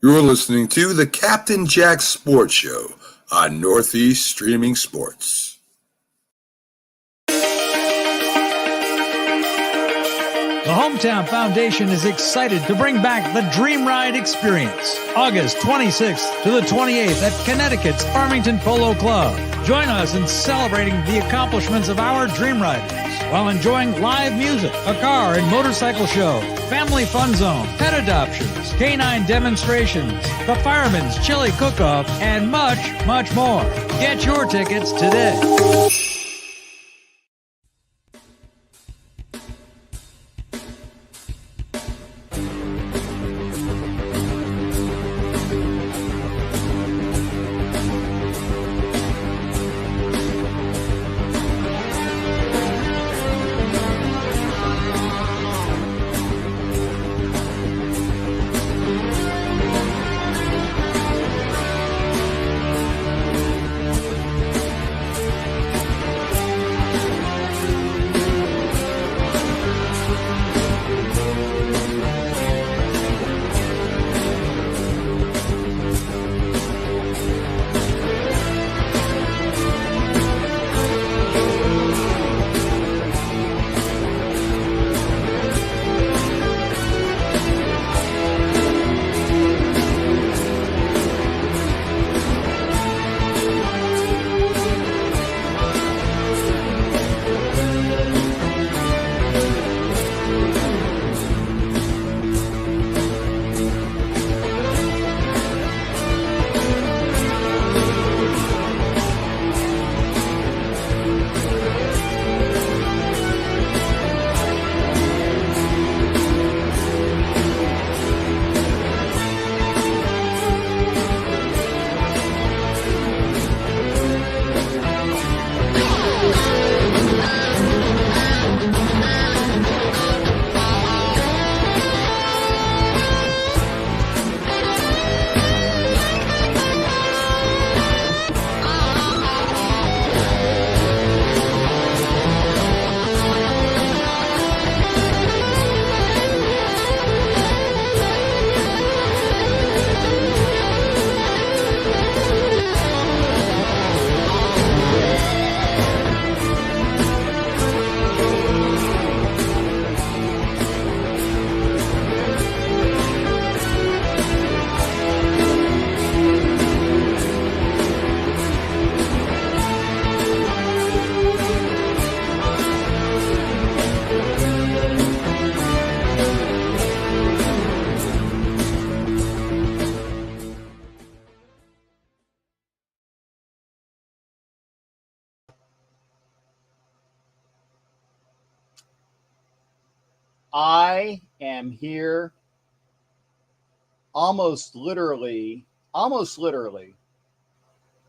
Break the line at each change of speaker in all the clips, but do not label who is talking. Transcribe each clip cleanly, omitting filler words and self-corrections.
You're listening to the Captain Jack Sports Show on Northeast Streaming Sports.
The Hometown Foundation is excited to bring back the Dream Ride experience, August 26th to the 28th at Connecticut's Farmington Polo Club. Join us in celebrating the accomplishments of our Dream Riders while enjoying live music, a car and motorcycle show, family fun zone, pet adoptions, canine demonstrations, the Fireman's Chili Cook-Off, and much, much more. Get your tickets today.
I am here almost literally,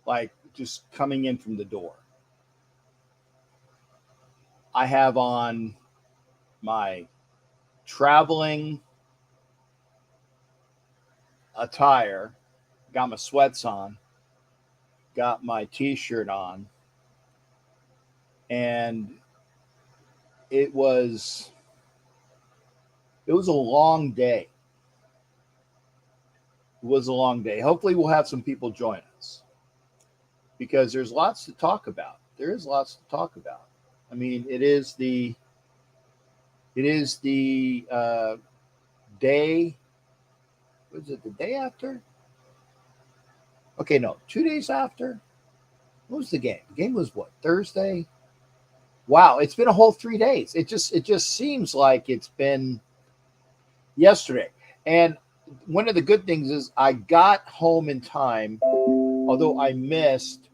like just coming in from the door. I have on my traveling attire, got my sweats on, got my t-shirt on, and it was a long day. It was a long day. Hopefully we'll have some people join us because there's lots to talk about. There is lots to talk about. I mean, it is the day. Was it the day after? Okay, no, 2 days after. What was the game? The game was what? Thursday? Wow, it's been a whole 3 days. It just seems like it's been yesterday. And one of the good things is I got home in time, although I missed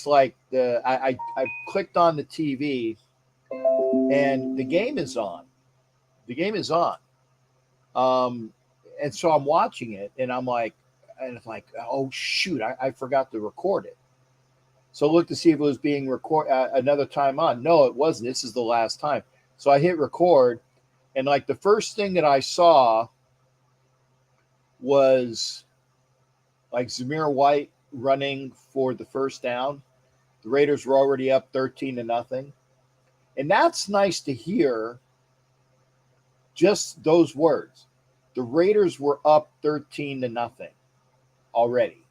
like I clicked on the TV and the game is on. And so I'm watching it and I'm like, oh shoot, I forgot to record it. So I looked to see if it was being recorded another time on. No, it wasn't. This is the last time. So I hit record, and like the first thing that I saw was like Zamir White running for the first down. The Raiders were already up 13-0. And that's nice to hear, just those words. the Raiders were up 13-0 already.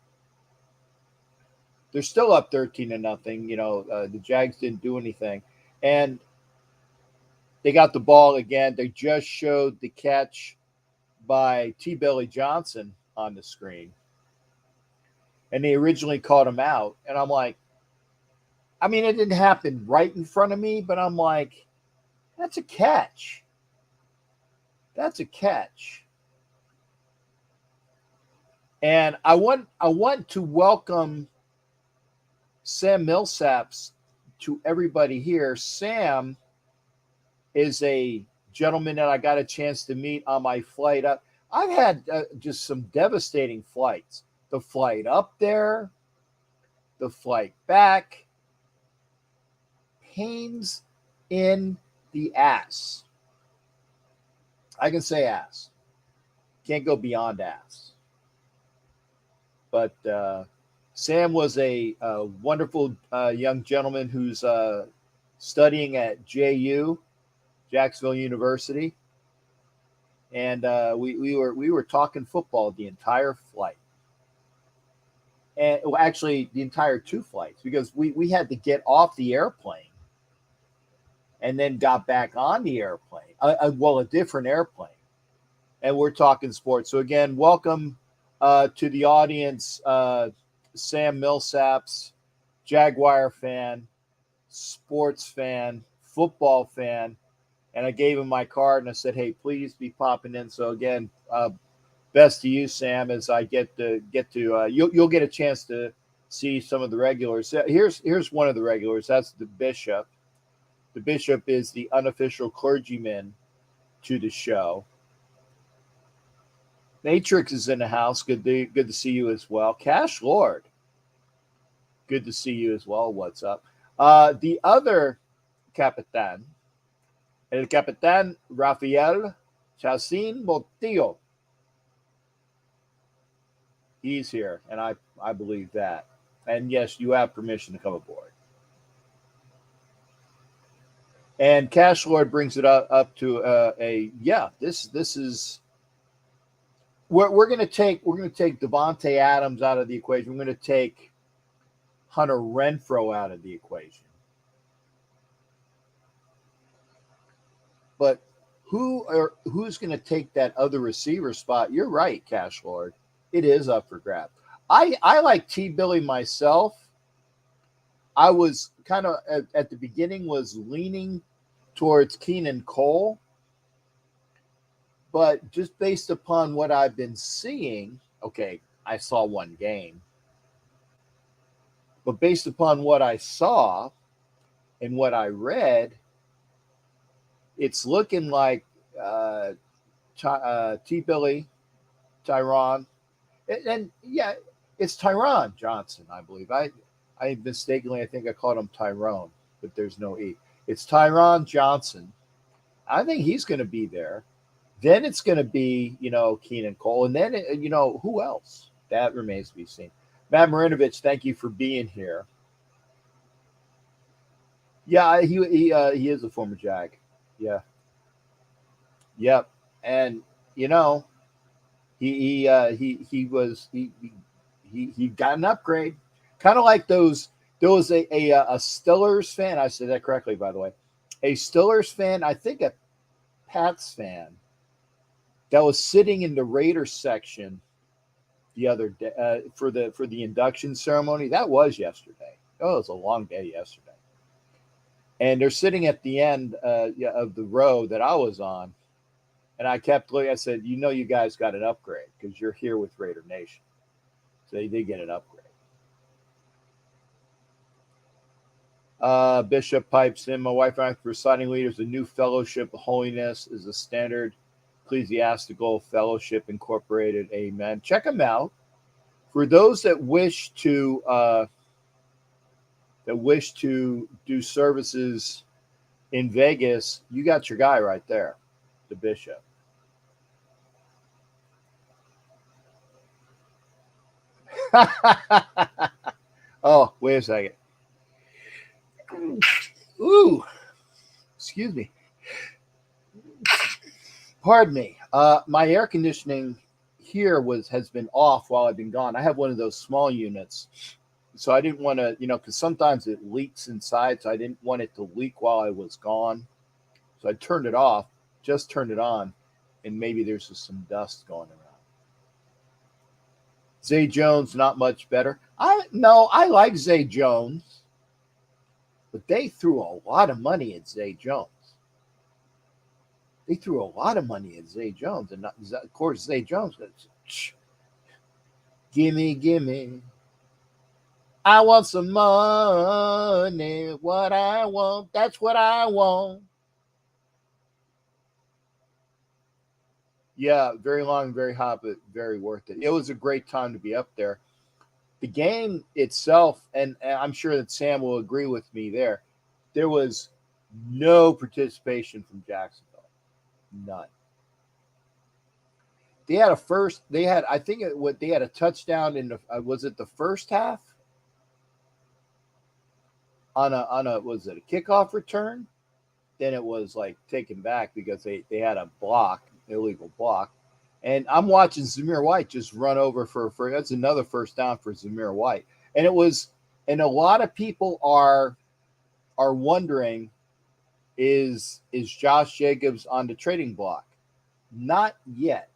They're still up 13-0. The Jags didn't do anything. And they got the ball again. They just showed the catch by T. Billy Johnson on the screen. And they originally called him out. And I'm like, I mean, it didn't happen right in front of me, but I'm like, that's a catch. That's a catch. And I want to welcome Sam Millsaps to everybody here. Sam is a gentleman that I got a chance to meet on my flight up. I've had just some devastating flights. The flight up there, the flight back, pains in the ass. I can say ass. Can't go beyond ass. But Sam was a wonderful young gentleman who's studying at JU, Jacksonville University, and we were talking football the entire flight, and well, actually the entire 2 flights, because we had to get off the airplane and then got back on the airplane, a different airplane, and we're talking sports. So again, welcome to the audience, Sam Millsaps, Jaguar fan, sports fan, football fan. And I gave him my card and I said, hey, please be popping in. So again, best to you, Sam, as I get to you'll get a chance to see some of the regulars. Here's one of the regulars. That's the Bishop. The Bishop is the unofficial clergyman to the show. Matrix is in the house. Good to see you as well. Cash Lord, good to see you as well. What's up? The other Capitan, El Capitan Rafael Chacin Montillo. He's here, and I believe that. And yes, you have permission to come aboard. And Cash Lord brings it up to this is. We're going to take Devontae Adams out of the equation. We're going to take Hunter Renfrow out of the equation. But who's going to take that other receiver spot? You're right, Cash Lord. It is up for grabs. I like T. Billy myself. I was kind of at the beginning was leaning towards Keenan Cole. But just based upon what I've been seeing, okay, I saw one game. But based upon what I saw and what I read, it's looking like T. Billy, Tyron, and yeah, it's Tyron Johnson, I believe. I mistakenly, I think I called him Tyrone, but there's no E. It's Tyron Johnson. I think he's going to be there. Then it's going to be, Keenan Cole. And then, who else? That remains to be seen. Matt Marinovich, thank you for being here. Yeah, he is a former Jag. Yeah. Yep. And, he got an upgrade. Kind of like there was a Steelers fan. I said that correctly, by the way. A Steelers fan, I think a Pats fan, that was sitting in the Raiders section the other day for the induction ceremony. That was yesterday. Oh, it was a long day yesterday. And they're sitting at the end of the row that I was on. And I kept looking. I said, you guys got an upgrade because you're here with Raider Nation. So they did get an upgrade. Bishop pipes in. My wife and I, for signing leaders, a new fellowship of holiness is a standard Ecclesiastical Fellowship Incorporated. Amen. Check them out. For those that wish to do services in Vegas, you got your guy right there, the Bishop. Oh, wait a second. Ooh, excuse me. Pardon me. My air conditioning here has been off while I've been gone. I have one of those small units, so I didn't want to, because sometimes it leaks inside, so I didn't want it to leak while I was gone. So I turned it off, just turned it on, and maybe there's just some dust going around. Zay Jones, not much better. I like Zay Jones, but they threw a lot of money at Zay Jones. They threw a lot of money at Zay Jones, and of course Zay Jones goes, gimme. I want some money. What I want, that's what I want. Yeah, very long, very hot, but very worth it. It was a great time to be up there. The game itself, and I'm sure that Sam will agree with me there was no participation from Jacksonville. None. They had they had a touchdown in the, was it the first half? On a was it a kickoff return? Then it was like taken back because they had a illegal block. And I'm watching Zamir White just run over for that's another first down for Zamir White. And a lot of people are wondering, is Josh Jacobs on the trading block? Not yet.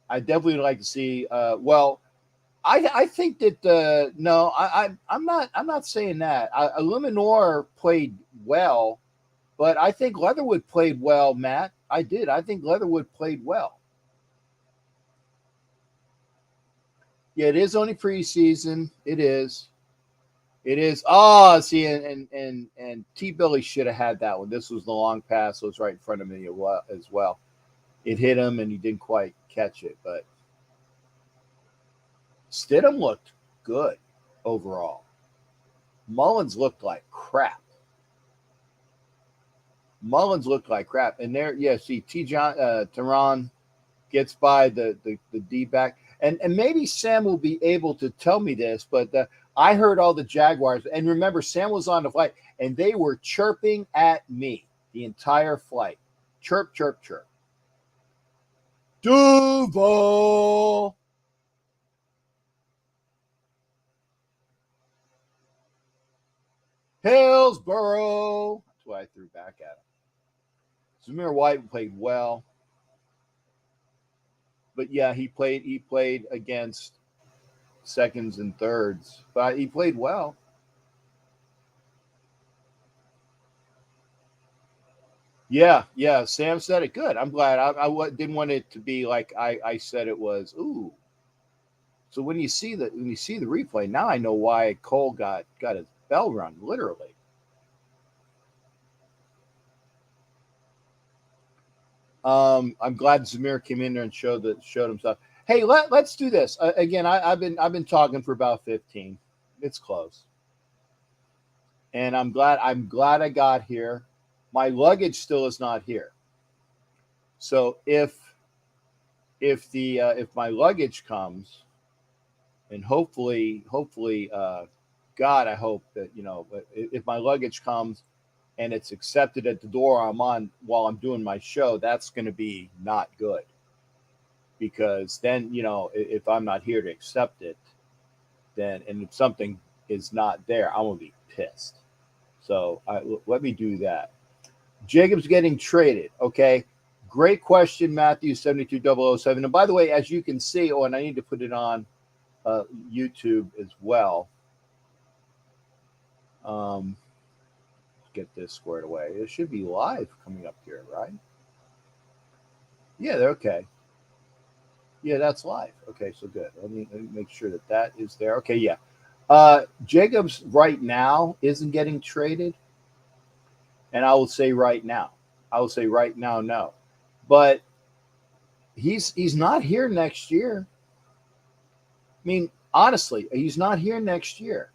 I definitely would like to see. I think that no, I'm not saying that. Illuminor played well, but I think Leatherwood played well, Matt. I did. I think Leatherwood played well. Yeah, it is only preseason. It is. Oh, see, and T. Billy should have had that one. This was the long pass. It was right in front of me as well. It hit him, and he didn't quite catch it. But Stidham looked good overall. Mullins looked like crap. And there, yeah, see, Tehran gets by the D-back. And maybe Sam will be able to tell me this, but I heard all the Jaguars. And remember, Sam was on the flight, and they were chirping at me the entire flight. Chirp, chirp, chirp. Duval. Hillsboro. That's what I threw back at him. Zamir White played well. But yeah, he played against seconds and thirds, but he played well. Yeah, Sam said it good. I'm glad. I didn't want it to be like I said it was. Ooh. So when you see the replay, now I know why Cole got his bell rung, literally. I'm glad Zamir came in there and showed himself. Hey, let's do this again. I've been talking for about 15. It's close, and I'm glad I got here. My luggage still is not here. So if my luggage comes, and hopefully, God, I hope that if my luggage comes and it's accepted at the door I'm on while I'm doing my show, that's going to be not good. Because then, if I'm not here to accept it, then, and if something is not there, I'm going to be pissed. So let me do that. Jacobs getting traded. Okay. Great question, Matthew 72007. And by the way, as you can see, and I need to put it on YouTube as well. Get this squared away. It should be live coming up here, right? Yeah, they're okay. Yeah, that's live. Okay, so good. Let me make sure that is there. Okay, yeah. Jacobs right now isn't getting traded, and I will say right now. No. But he's not here next year. I mean, honestly, he's not here next year.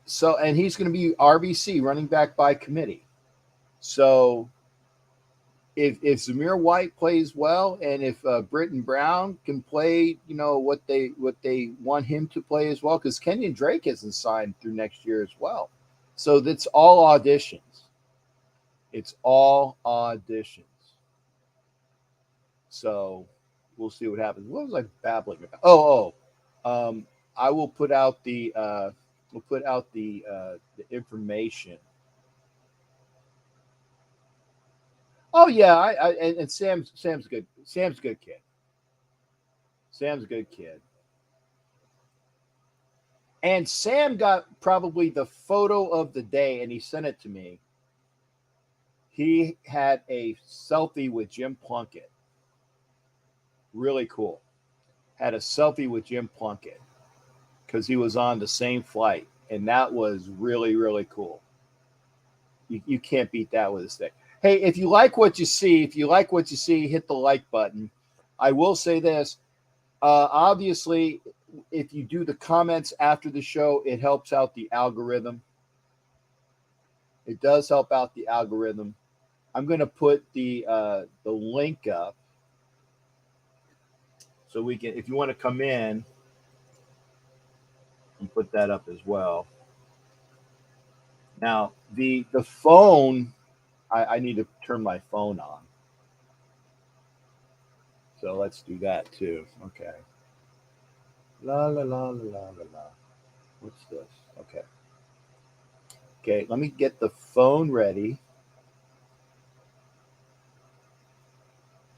So, and he's going to be RBC, running back by committee. So, if Zamir White plays well, and if Britton Brown can play, what they want him to play as well, because Kenyon Drake isn't signed through next year as well. So that's all auditions. It's all auditions. So we'll see what happens. What was I babbling about? I will put out the the information. Oh yeah, and Sam's good. Sam's a good kid. Sam's a good kid. And Sam got probably the photo of the day, and he sent it to me. He had a selfie with Jim Plunkett. Really cool. Had a selfie with Jim Plunkett because he was on the same flight, and that was really, really cool. You can't beat that with a stick. Hey, if you like what you see, hit the like button. I will say this. Obviously, if you do the comments after the show, it helps out the algorithm. It does help out the algorithm. I'm going to put the link up so we can, if you want to come in, and put that up as well. Now the phone, I need to turn my phone on. So let's do that too. Okay. La la la la la la. What's this? Okay. Okay, let me get the phone ready.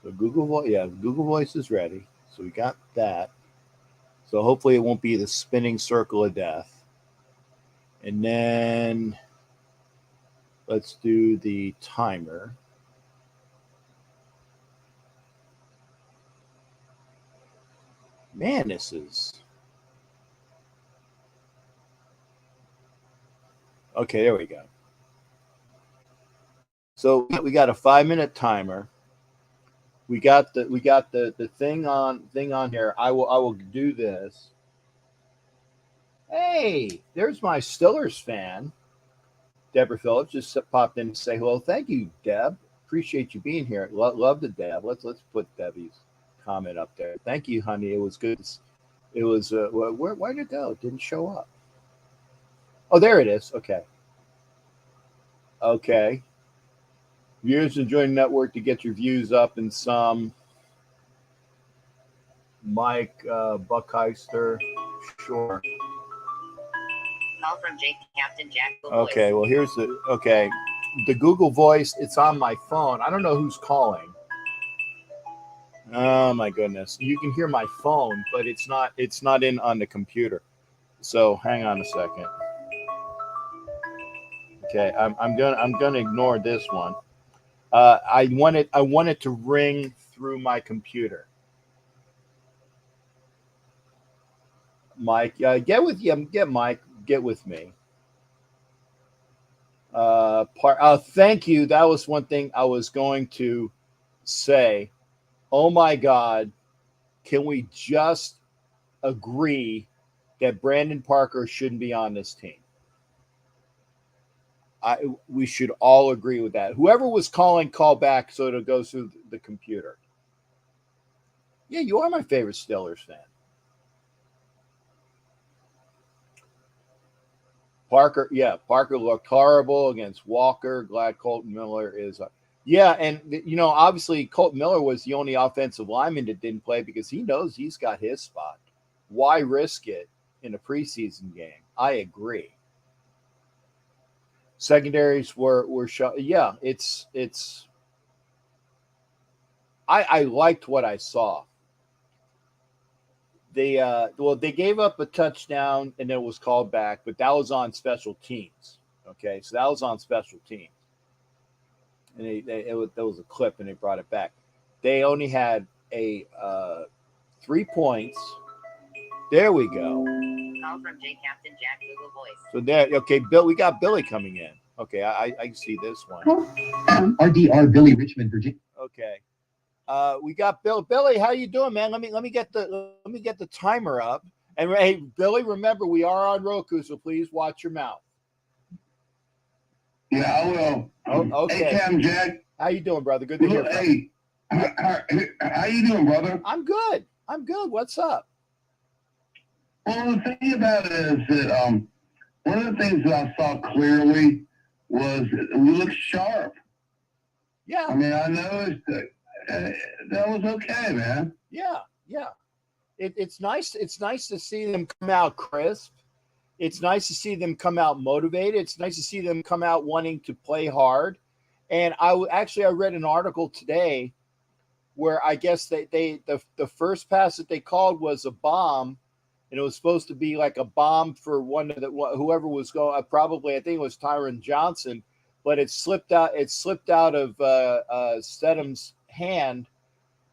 So Google Voice is ready. So we got that. So hopefully it won't be the spinning circle of death. And then let's do the timer. Man, this is... Okay, there we go. So we got a 5-minute timer. We got the thing on here. I will do this. Hey, there's my Stillers fan. Deborah Phillips just popped in to say hello. Thank you, Deb. Appreciate you being here. Love the Deb. Let's put Debbie's comment up there. Thank you, honey. It was good. It was where'd it go? It didn't show up. Oh, there it is. Okay. Viewers enjoying network to get your views up and some. Mike Buckheister, sure.
Call from Captain Jack.
Okay, well here's the Google Voice. It's on my phone. I don't know who's calling. Oh my goodness! You can hear my phone, but it's not in on the computer. So hang on a second. Okay, I'm gonna ignore this one. I want it to ring through my computer. Mike, get with me. Thank you. That was one thing I was going to say. Oh my God, can we just agree that Brandon Parker shouldn't be on this team? We should all agree with that. Whoever was calling, call back so it'll go through the computer. Yeah, you are my favorite Steelers fan. Parker looked horrible against Walker. Glad Colton Miller is. And obviously Colton Miller was the only offensive lineman that didn't play because he knows he's got his spot. Why risk it in a preseason game? I agree. Secondaries were shot. Yeah, it's. I liked what I saw. They gave up a touchdown and then it was called back, but that was on special teams. Okay, so that was on special teams, and there was a clip and they brought it back. They only had 3 points. There we go.
Call from Captain Jack Google Voice.
So there, okay, Bill, we got Billy coming in. Okay, I see this one.
RDR Billy Richmond, Virginia.
Okay. We got Billy, how you doing, man? Let me get the timer up. And hey, Billy, remember we are on Roku, so please watch your mouth.
Yeah, I will.
Oh, okay.
Hey, Cam Jack.
How you doing, brother? Good to hear from you.
Hey, how you doing, brother?
I'm good. What's up?
Well, the thing about it is that one of the things that I saw clearly was we look sharp.
Yeah.
I mean, I noticed that was okay, man.
Yeah. It's nice. It's nice to see them come out crisp. It's nice to see them come out motivated. It's nice to see them come out wanting to play hard. And I read an article today where I guess the first pass that they called was a bomb, and it was supposed to be like a bomb for one of the whoever was going. Probably I think it was Tyron Johnson, but it slipped out. It slipped out of Stedham's hand,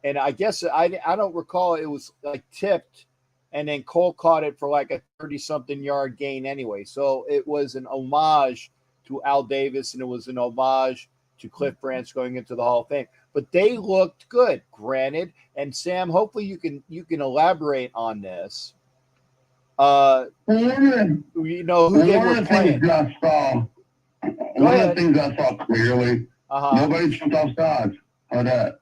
and I guess I don't recall. It was like tipped, and then Cole caught it for like a 30-something yard gain anyway. So it was an homage to Al Davis, and it was an homage to Cliff Branch going into the Hall of Fame. But they looked good, granted. And Sam, hopefully you can elaborate on this.
Well,
You know who they were playing.
One of the things I saw clearly, nobody jumped off sides. How that?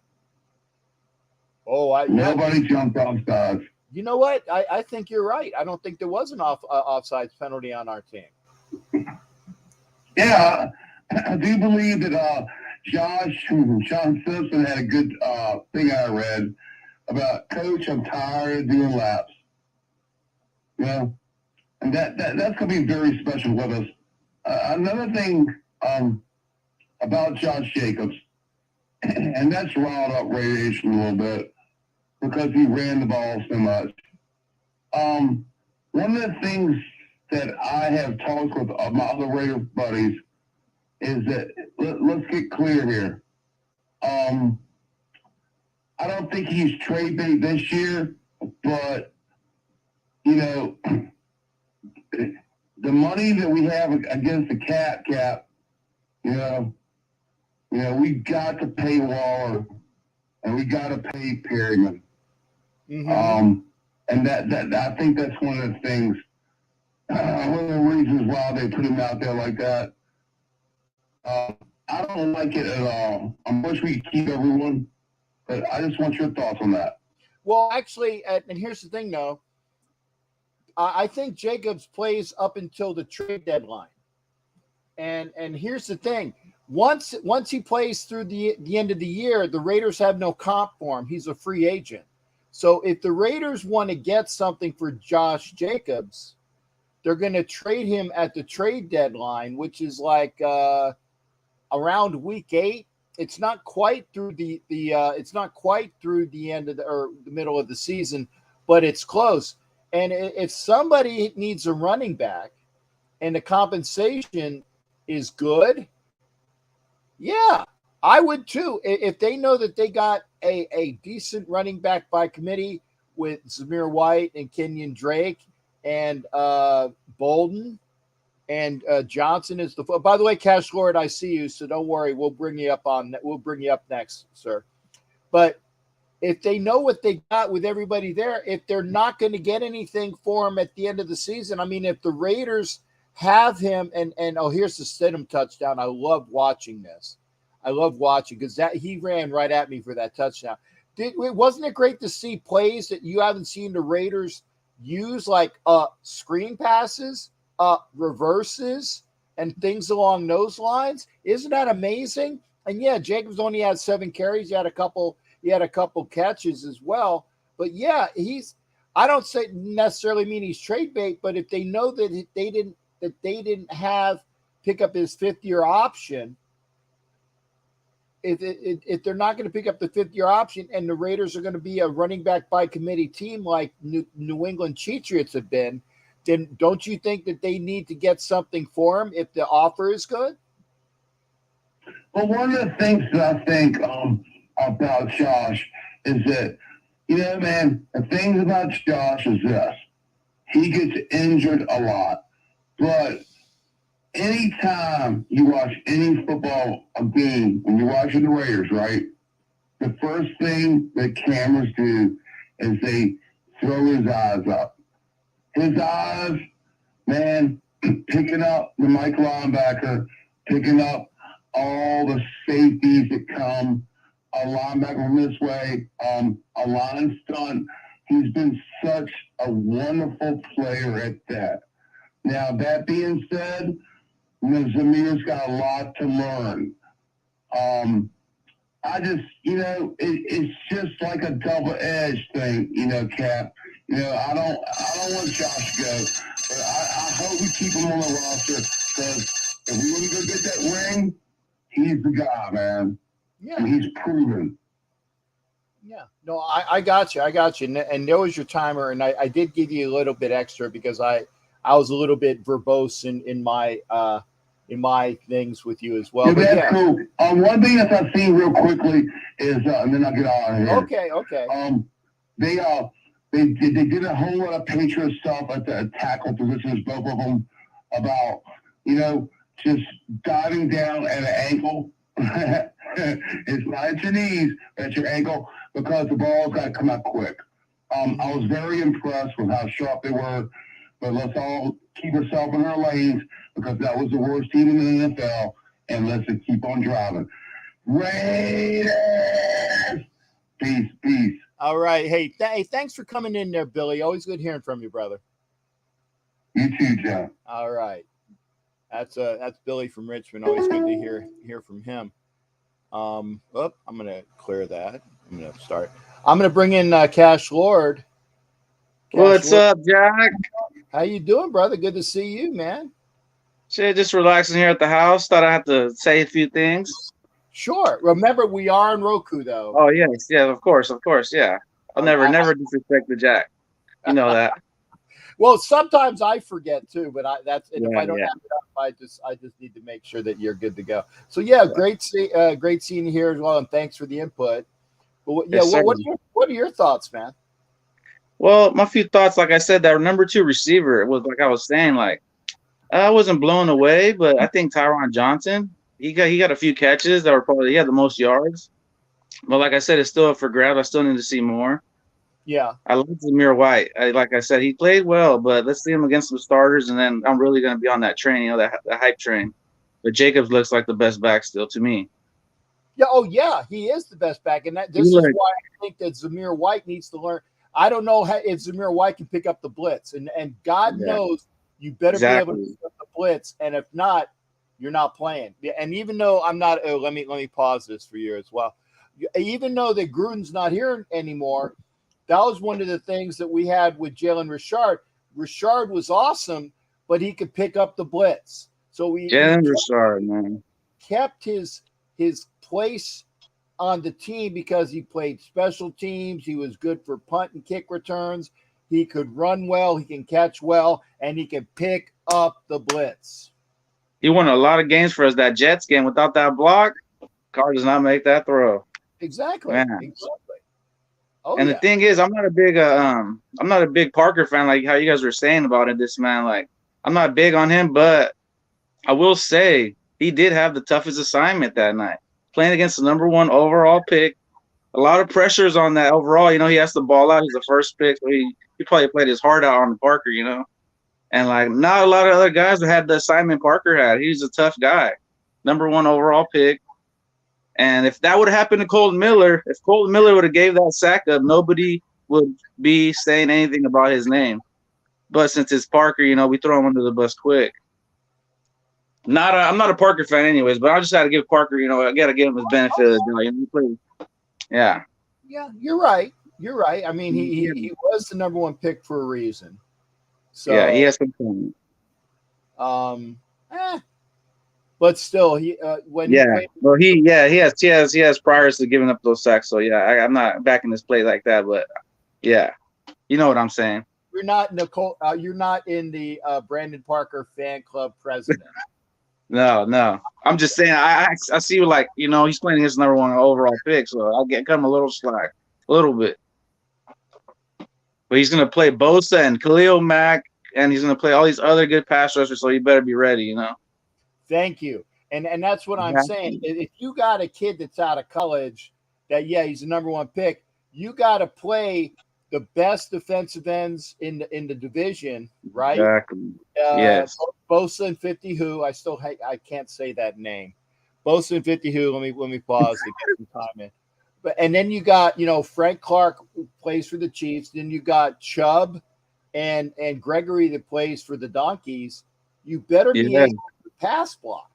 Nobody jumped off sides.
You know what? I think you're right. I don't think there was an offsides penalty on our team.
Yeah, I do believe that Sean Simpson had a good thing I read about, Coach, I'm tired of doing laps. You know, and that's going to be very special with us. Another thing about Josh Jacobs, and that's riled up radiation a little bit because he ran the ball so much. One of the things that I have talked with my other Raider buddies is that let's get clear here. I don't think he's trade bait this year, but you know, the money that we have against the cap, you know, we got to pay Waller and we got to pay Perryman. Mm-hmm. And that I think that's one of the things, one of the reasons why they put him out there like that. I don't like it at all. I wish we could keep everyone, but I just want your thoughts on that.
Well, actually, and here's the thing, though. I think Jacobs plays up until the trade deadline. And here's the thing. Once he plays through the end of the year, the Raiders have no comp for him. He's a free agent. So if the Raiders want to get something for Josh Jacobs, they're going to trade him at the trade deadline, which is like around week 8. It's not quite through the end of the middle of the season, but it's close. And if somebody needs a running back and the compensation is good, yeah, I would too. If they know that they got a decent running back by committee with Zamir White and Kenyon Drake and Bolden and Johnson is the. By the way, Cash Lord, I see you, so don't worry. We'll bring you up next, sir. But if they know what they got with everybody there, if they're not going to get anything for him at the end of the season, I mean, if the Raiders have him and here's the Stidham touchdown. I love watching this. I love watching because he ran right at me for that touchdown. Wasn't it great to see plays that you haven't seen the Raiders use, like screen passes, reverses, and things along those lines? Isn't that amazing? And yeah, Jacobs only had 7 carries. He had a couple catches as well. But yeah, I don't say necessarily mean he's trade bait, but if they know that they didn't have pick up his 5th-year option, if they're not going to pick up the 5th-year option and the Raiders are going to be a running back by committee team like New England Patriots have been, then don't you think that they need to get something for him if the offer is good?
Well, one of the things that I think about Josh is that, man, the thing about Josh is this. He gets injured a lot. But anytime you watch any football game, when you're watching the Raiders, right, the first thing that cameras do is they throw his eyes up. His eyes, man, picking up the Mike linebacker, picking up all the safeties that come, a linebacker from this way, a line stunt. He's been such a wonderful player at that. Now, that being said, Zamir's got a lot to learn. I just, it's just like a double-edged thing, Cap. I don't want Josh to go, but I hope we keep him on the roster because if we want to go get that ring, he's the guy, man.
Yeah.
And he's proven.
Yeah. No, I got you. And there was your timer, and I did give you a little bit extra because I was a little bit verbose in my things with you as well.
Yeah,
But
that's
yeah.
cool. One thing that I've seen real quickly is, and then I'll get on here.
Okay.
They did a whole lot of Patriot stuff at the tackle positions, both of them, about, just diving down at an ankle. It's not at your knees, at your ankle, because the ball's got to come out quick. I was very impressed with how sharp they were, but let's all keep ourselves in our lanes because that was the worst team in the NFL, and let's just keep on driving. Raiders! Peace.
All right. Hey, thanks for coming in there, Billy. Always good hearing from you, brother.
You too, John.
All right. That's Billy from Richmond. Always good to hear from him. I'm gonna clear that. I'm gonna bring in Cash Lord.
What's up, Jack?
How you doing, brother? Good to see you, man.
Shit, just relaxing here at the house. Thought I had to say a few things.
Sure. Remember, we are on Roku, though.
Oh yes, yeah, of course, yeah. I'll never disrespect the Jack. You know that.
Well, sometimes I forget too, but if I don't have it up, I just need to make sure that you're good to go. So great seeing you here as well, and thanks for the input. But what are your thoughts, man?
Well, my few thoughts, like I said, that number 2 receiver was like I was saying, like I wasn't blown away, but I think Tyron Johnson, he got a few catches that were probably the most yards. But like I said, it's still up for grabs. I still need to see more.
Yeah.
I like Zamir White. Like I said, he played well, but let's see him against some starters, and then I'm really going to be on that train, that hype train. But Jacobs looks like the best back still to me.
Yeah. Oh, yeah. He is the best back, and this is why I think that Zamir White needs to learn. I don't know if Zamir White can pick up the blitz, and God knows you better be able to pick up the blitz, and if not, you're not playing. And even though I'm not, let me pause this for you as well. Even though that Gruden's not here anymore, that was one of the things that we had with Jalen Richard. Richard was awesome, but he could pick up the blitz. So
Jalen Richard, man,
kept his place on the team because he played special teams. He was good for punt and kick returns. He could run well. He can catch well, and he can pick up the blitz.
He won a lot of games for us. That Jets game, without that block, Carr does not make that throw.
Exactly.
Man.
Exactly. Oh,
and the thing is, I'm not a big Parker fan, like how you guys were saying about it. This man, like, I'm not big on him, but I will say he did have the toughest assignment that night, playing against the number 1 overall pick. A lot of pressures on that overall. He has the ball out. He's the first pick, so he probably played his heart out on Parker. And like not a lot of other guys that had the assignment Parker had. He's a tough guy, number 1 overall pick. And if that would have happened to Colton Miller, if Colton Miller would have gave that sack up, nobody would be saying anything about his name. But since it's Parker, we throw him under the bus quick. I'm not a Parker fan anyways, but I just got to give Parker, I got to give him his benefit of the doubt. Yeah. Yeah,
you're right. I mean, he was the number 1 pick for a reason. So
yeah, he has some point.
But still, he
has priors to giving up those sacks. So I'm not backing this play like that, but yeah, you know what I'm saying.
You're not Nicole. You're not in the Brandon Parker fan club president.
No. I'm just saying. I see like he's playing his number 1 overall pick, so I'll cut him a little slack, a little bit. But he's gonna play Bosa and Khalil Mack, and he's gonna play all these other good pass rushers. So you better be ready.
Thank you. And that's what I'm saying. If you got a kid that's out of college that, he's the number 1 pick, you got to play the best defensive ends in the division, right?
Exactly. Yes.
Bosa and 50 who I can't say that name. Bosa and 50 who. Let me pause to get some time in. And then you got Frank Clark who plays for the Chiefs. Then you got Chubb and Gregory that plays for the Donkeys. You better be able to pass block.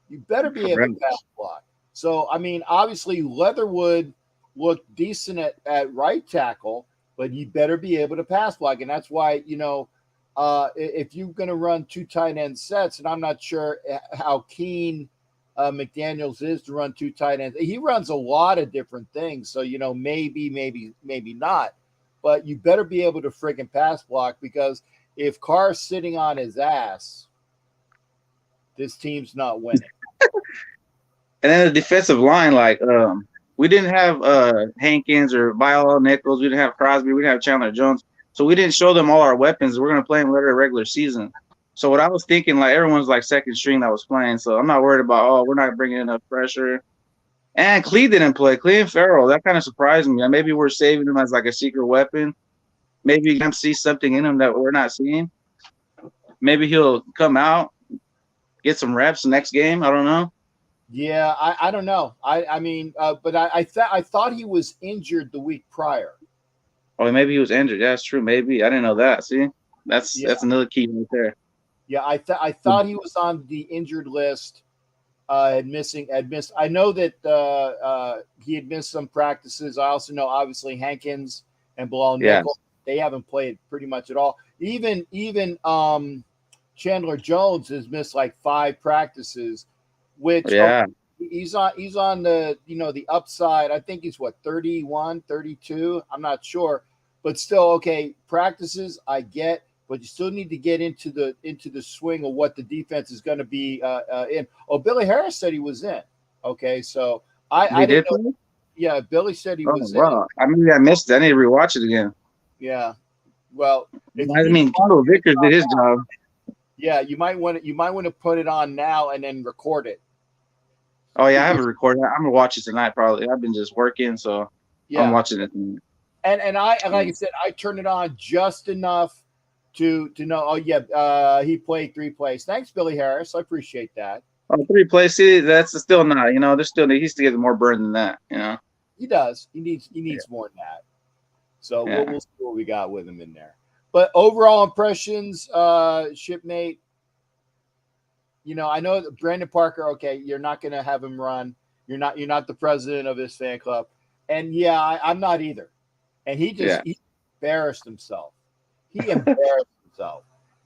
You better be able to pass block. So, I mean, obviously Leatherwood looked decent at right tackle, but you better be able to pass block. And that's why, if you're going to run 2 tight end sets, and I'm not sure how keen McDaniels is to run 2 tight ends. He runs a lot of different things. So, maybe not. But you better be able to friggin' pass block, because if Carr's sitting on his ass, this team's not winning.
And then the defensive line, like we didn't have Hankins or Viola Nichols, we didn't have Crosby, we didn't have Chandler Jones, so we didn't show them all our weapons. We're gonna play them later regular season. So what I was thinking, like everyone's like second string that was playing, so I'm not worried about we're not bringing enough pressure. And Clee didn't play. Clee and Farrell, that kind of surprised me. Maybe we're saving him as like a secret weapon. Maybe you can see something in him that we're not seeing. Maybe he'll come out, get some reps next game. I don't know.
Yeah, I don't know. I mean, but I thought he was injured the week prior.
Oh, maybe he was injured. Yeah, that's true. Maybe I didn't know that. See, that's another key right there.
Yeah, I thought he was on the injured list. Had missed. I know that he had missed some practices. I also know, obviously, Hankins and Bilal Nichols, they haven't played pretty much at all. Even Chandler Jones has missed like 5 practices, which he's on the the upside. I think he's 31, 32. I'm not sure, but still, okay, practices I get, but you still need to get into the swing of what the defense is going to be in. Oh, Billy Harris said he was in. Okay, so I didn't know. Yeah, Billy said he was in.
I mean, I missed it. I need to rewatch it again.
Yeah, well,
Kendall Vickers did his job.
Yeah, you might want to put it on now and then record it.
Oh yeah, I have it recorded. I'm gonna watch it tonight. Probably. I've been just working, so I'm watching it.
And like I said, I turned it on just enough to know. Oh yeah, he played 3 plays. Thanks, Billy Harris. I appreciate that.
Oh, 3 plays. See, that's still not. There's still he needs to get more burn than that.
He does. He needs more than that. So we'll see what we got with him in there. But overall impressions, Shipmate. I know that Brandon Parker. Okay, you're not going to have him run. You're not the president of his fan club, and I'm not either. And he embarrassed himself. He embarrassed himself.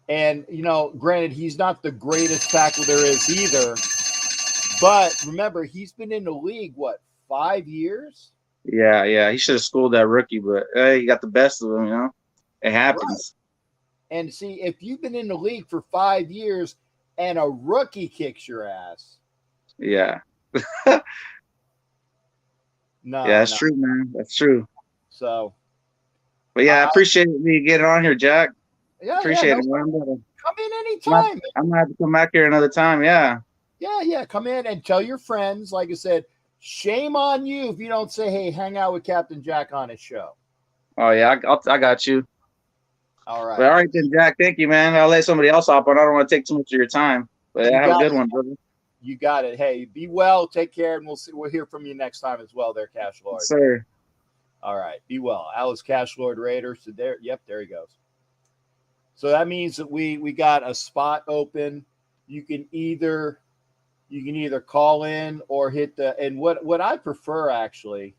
And granted, he's not the greatest tackle there is either. But remember, he's been in the league 5 years?
Yeah. He should have schooled that rookie, but he got the best of him. It happens.
Right. And see, if you've been in the league for 5 years and a rookie kicks your ass.
Yeah.
No.
Yeah, that's true, man. That's true.
So.
But I appreciate me getting on here, Jack.
Yeah,
appreciate it.
Come in anytime.
I'm gonna have to come back here another time. Yeah.
Yeah. Come in and tell your friends. Like I said, shame on you if you don't say, "Hey, hang out with Captain Jack on his show."
Oh yeah, I got you.
All right.
But all right then, Jack. Thank you, man. I'll let somebody else hop on. I don't want to take too much of your time. But have a good one, brother.
You got it. Hey, be well. Take care, and we'll hear from you next time as well. There, Cash Lord.
Yes, sir.
All right. Be well. Alice Cash Lord Raider. So there. Yep. There he goes. So that means that we got a spot open. You can either call in or hit and what I prefer actually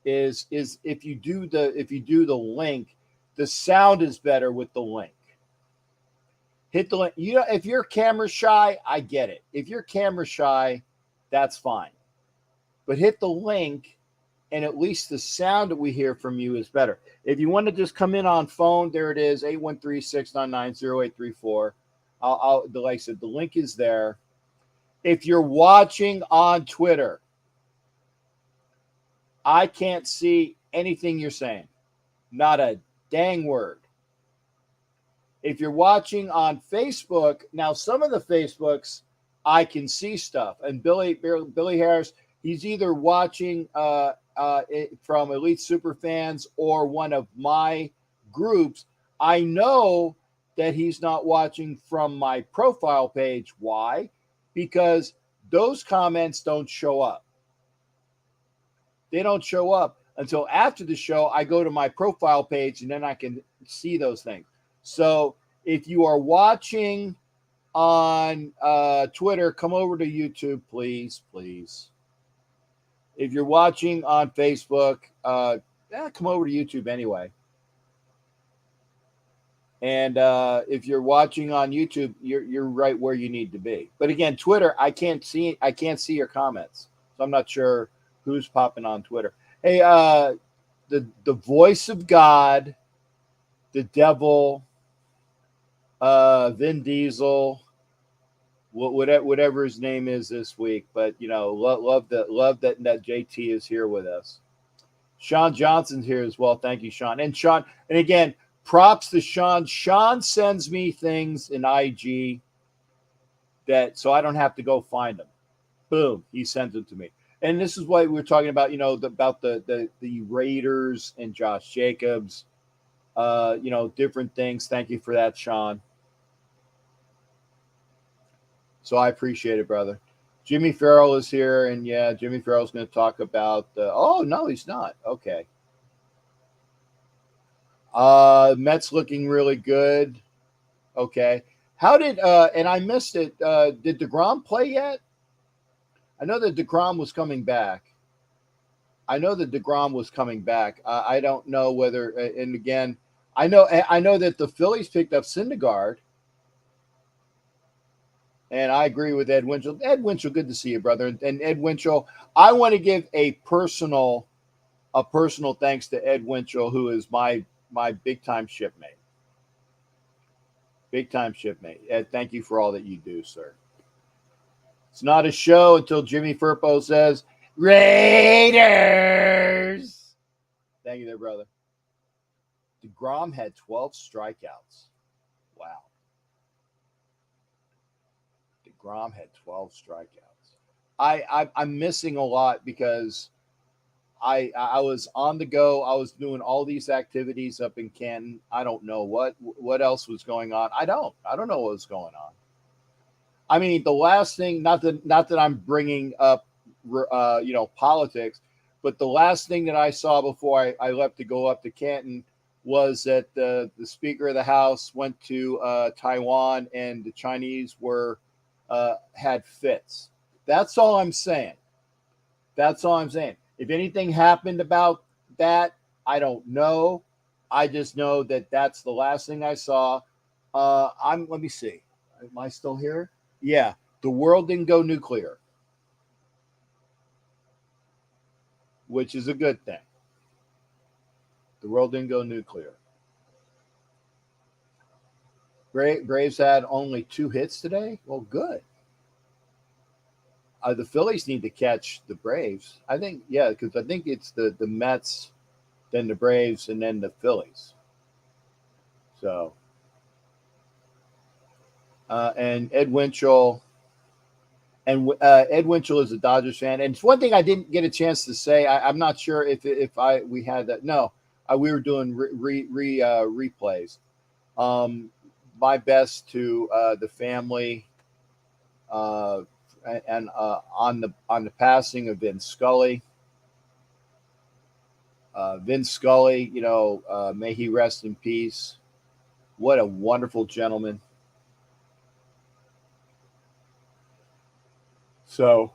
is if you do the link, the sound is better with the link. Hit the link. If you're camera shy, I get it. If you're camera shy, that's fine. But hit the link, and at least the sound that we hear from you is better. If you want to just come in on phone, there it is, 813-699-0834. Like I said, the link is there. If you're watching on Twitter, I can't see anything you're saying. Not a dang word. If you're watching on Facebook, now some of the Facebooks, I can see stuff. And Billy Harris, he's either watching from Elite Superfans or one of my groups. I know that he's not watching from my profile page. Why? Because those comments don't show up. They don't show up until after the show. I go to my profile page and then I can see those things. So if you are watching on Twitter, come over to YouTube, please. If you're watching on Facebook, come over to YouTube anyway. And if you're watching on YouTube, you're right where you need to be. But again, Twitter, I can't see your comments, so I'm not sure who's popping on Twitter. Hey, the voice of God, the devil, Vin Diesel, whatever his name is this week. But love that JT is here with us. Sean Johnson's here as well. Thank you, Sean. And Sean, and again, props to Sean. Sean sends me things in IG so I don't have to go find them. Boom, he sends them to me. And this is what we were talking about, about the Raiders and Josh Jacobs, different things. Thank you for that, Sean. So I appreciate it, brother. Jimmy Farrell is here, and yeah, Jimmy Farrell's going to talk about oh, no, he's not. Okay. Mets looking really good. Okay. How did and I missed it. Did DeGrom play yet? I know that DeGrom was coming back. I don't know whether, and again, I know that the Phillies picked up Syndergaard. And I agree with Ed Winchell. Ed Winchell, good to see you, brother. And Ed Winchell, I want to give a personal thanks to Ed Winchell, who is my big time shipmate. Big time shipmate. Ed, thank you for all that you do, sir. It's not a show until Jimmy Firpo says, Raiders. Thank you there, brother. DeGrom had 12 strikeouts. Wow. DeGrom had 12 strikeouts. I'm missing a lot because I was on the go. I was doing all these activities up in Canton. I don't know what else was going on. I don't know what was going on. I mean, the last thing, not that I'm bringing up, politics, but the last thing that I saw before I left to go up to Canton was that the Speaker of the House went to Taiwan and the Chinese had fits. That's all I'm saying. If anything happened about that, I don't know. I just know that that's the last thing I saw. Let me see. Am I still here? Yeah. The world didn't go nuclear, which is a good thing. The world didn't go nuclear. Braves had only 2 hits today. Well, good. The Phillies need to catch the Braves. I think, yeah, because I think it's the Mets, then the Braves, and then the Phillies. So, and Ed Winchell, Ed Winchell is a Dodgers fan. And it's one thing I didn't get a chance to say. I'm not sure if we had that. No, we were doing replays. My best to the family. And on the passing of Vin Scully. Vin Scully, may he rest in peace. What a wonderful gentleman. So,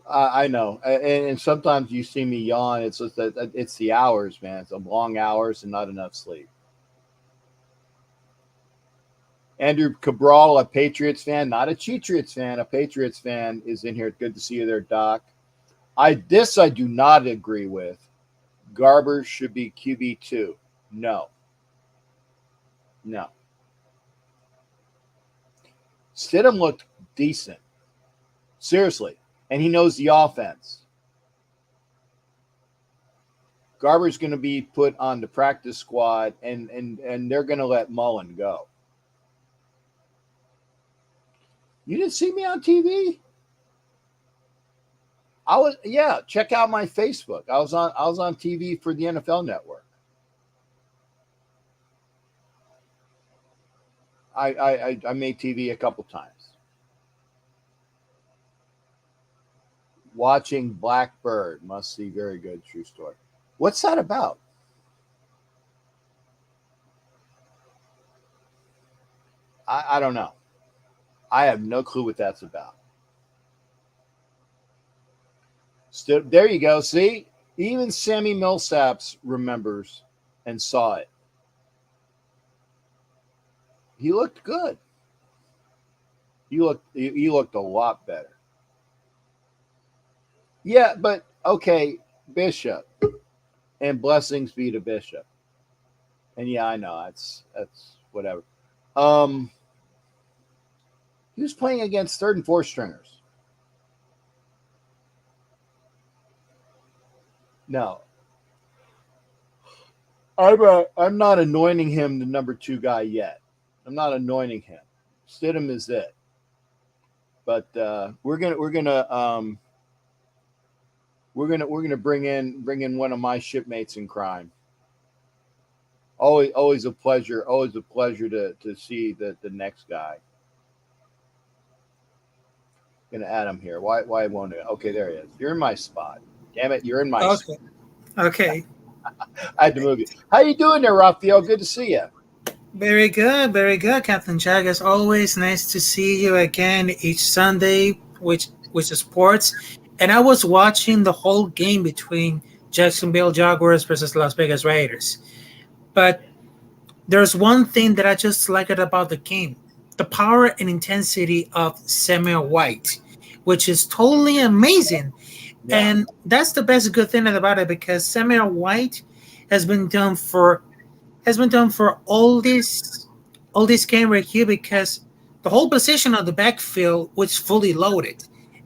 I know, and sometimes you see me yawn. It's just that it's the hours, man. It's long hours and not enough sleep. Andrew Cabral, a Patriots fan, not a Cheatriots fan, a Patriots fan, is in here. Good to see you there, Doc. I do not agree with. Garber should be QB2. No. Stidham looked decent. Seriously. And he knows the offense. Garber's going to be put on the practice squad, and they're going to let Mullen go. You didn't see me on TV? Check out my Facebook. I was on TV for the NFL Network. I made TV a couple times. Watching Blackbird, must see, very good, true story. What's that about? I don't know. I have no clue what that's about. There you go. See, even Sammy Millsaps remembers and saw it. He looked good. He looked a lot better. Yeah, but okay, Bishop, and blessings be to Bishop. And yeah, I know that's whatever. Um, he was playing against third and fourth stringers. No, I'm not anointing him the number two guy yet. I'm not anointing him. Stidham is it. But we're gonna bring in one of my shipmates in crime. Always a pleasure. Always a pleasure to see the next guy. Gonna add him here. Why won't it? Okay, there he is. You're in my spot. Damn it, you're in my spot.
Okay.
I had to move you. How you doing there, Raphael? Good to see you.
Very good, Captain Jack. As always, nice to see you again each Sunday, which is sports. And I was watching the whole game between Jacksonville Jaguars versus Las Vegas Raiders. But there's one thing that I just like it about the game: the power and intensity of Samuel White, which is totally amazing.
Yeah.
And that's the best good thing about it, because Samuel White has been done for all this game right here, because the whole position of the backfield was fully loaded,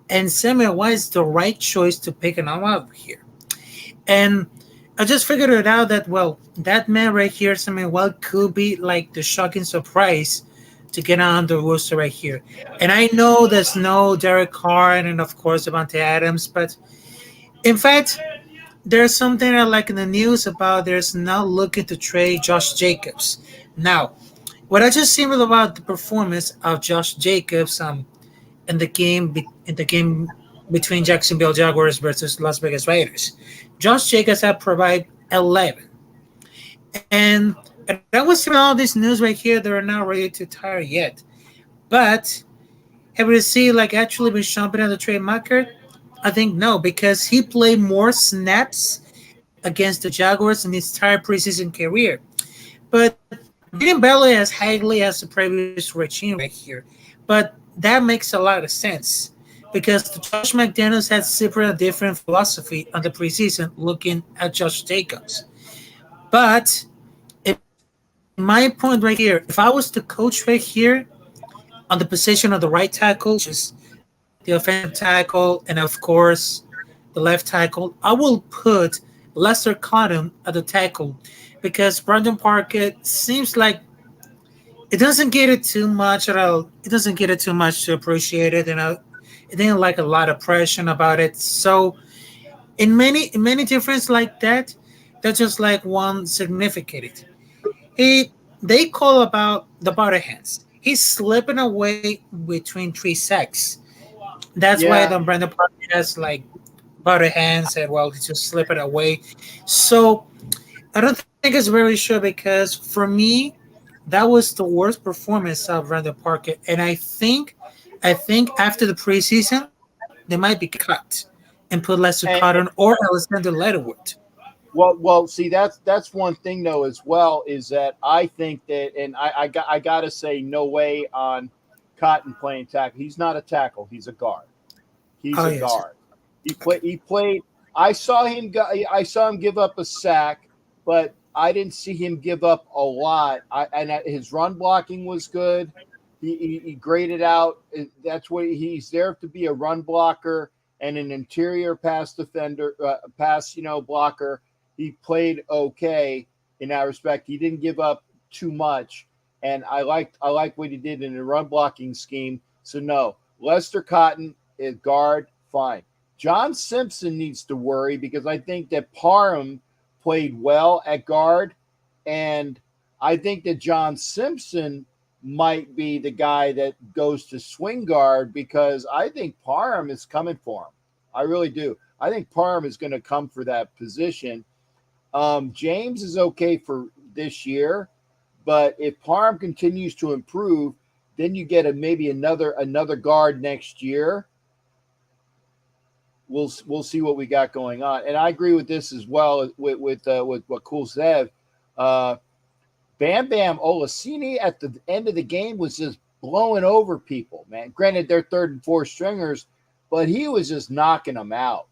and Samuel White is the right choice to pick him up here. And I just figured it out that, well, that man right here, Samuel White, could be like the shocking surprise to get on the roster right here. And I know there's no Derek Carr and of course Devontae Adams, but in fact, there's something I like in the news about there's now looking to trade Josh Jacobs. Now, what I just seen about the performance of Josh Jacobs in the game between Jacksonville Jaguars versus Las Vegas Raiders. Josh Jacobs had provided 11. And I was seeing all this news right here. They're not ready to retire yet. But have we seen like actually been jumping on the trade market? I think no, because he played more snaps against the Jaguars in his entire preseason career. But didn't barely as highly as the previous regime right here. But that makes a lot of sense, because the Josh McDaniels had super different philosophy on the preseason looking at Josh Jacobs. But in my point right here, if I was to coach right here on the position of the right tackle, which is the offensive tackle, and of course the left tackle, I will put Lester Cotton at the tackle, because Brandon Parker seems like it doesn't get it too much at all. It doesn't get it too much to appreciate it, and it didn't like a lot of pressure about it. So in many difference like that, that's just like one significant. He they call about the butter hands. He's slipping away between three sacks. That's why
Yeah.
the Brandon Parker has like butter hands, and well, he's just slipping away. So I don't think it's very sure, because for me, that was the worst performance of Randall Parker, and I think after the preseason they might be cut and put Lester
And,
Cotton or Alexander Leatherwood.
well, see, that's one thing though as well, is that I think that, and I gotta say no way on Cotton playing tackle. He's not a tackle. He's a guard. He's
Oh
a
yes,
guard. He played. I saw him give up a sack, but I didn't see him give up a lot. His run blocking was good. He graded out. That's what he's there to be, a run blocker and an interior pass defender, blocker. He played okay in that respect. He didn't give up too much, and I like what he did in the run blocking scheme. So no, Lester Cotton is guard, fine. John Simpson needs to worry, because I think that Parham played well at guard, and I think that John Simpson might be the guy that goes to swing guard, because I think Parham is coming for him. I really do. I think Parham is going to come for that position. James is okay for this year, but if Parham continues to improve, then you get maybe another guard next year. we'll see what we got going on. And I agree with this as well with what Cool said. Bam Bam Olaseni at the end of the game was just blowing over people, man. Granted, they're third and fourth stringers, but he was just knocking them out.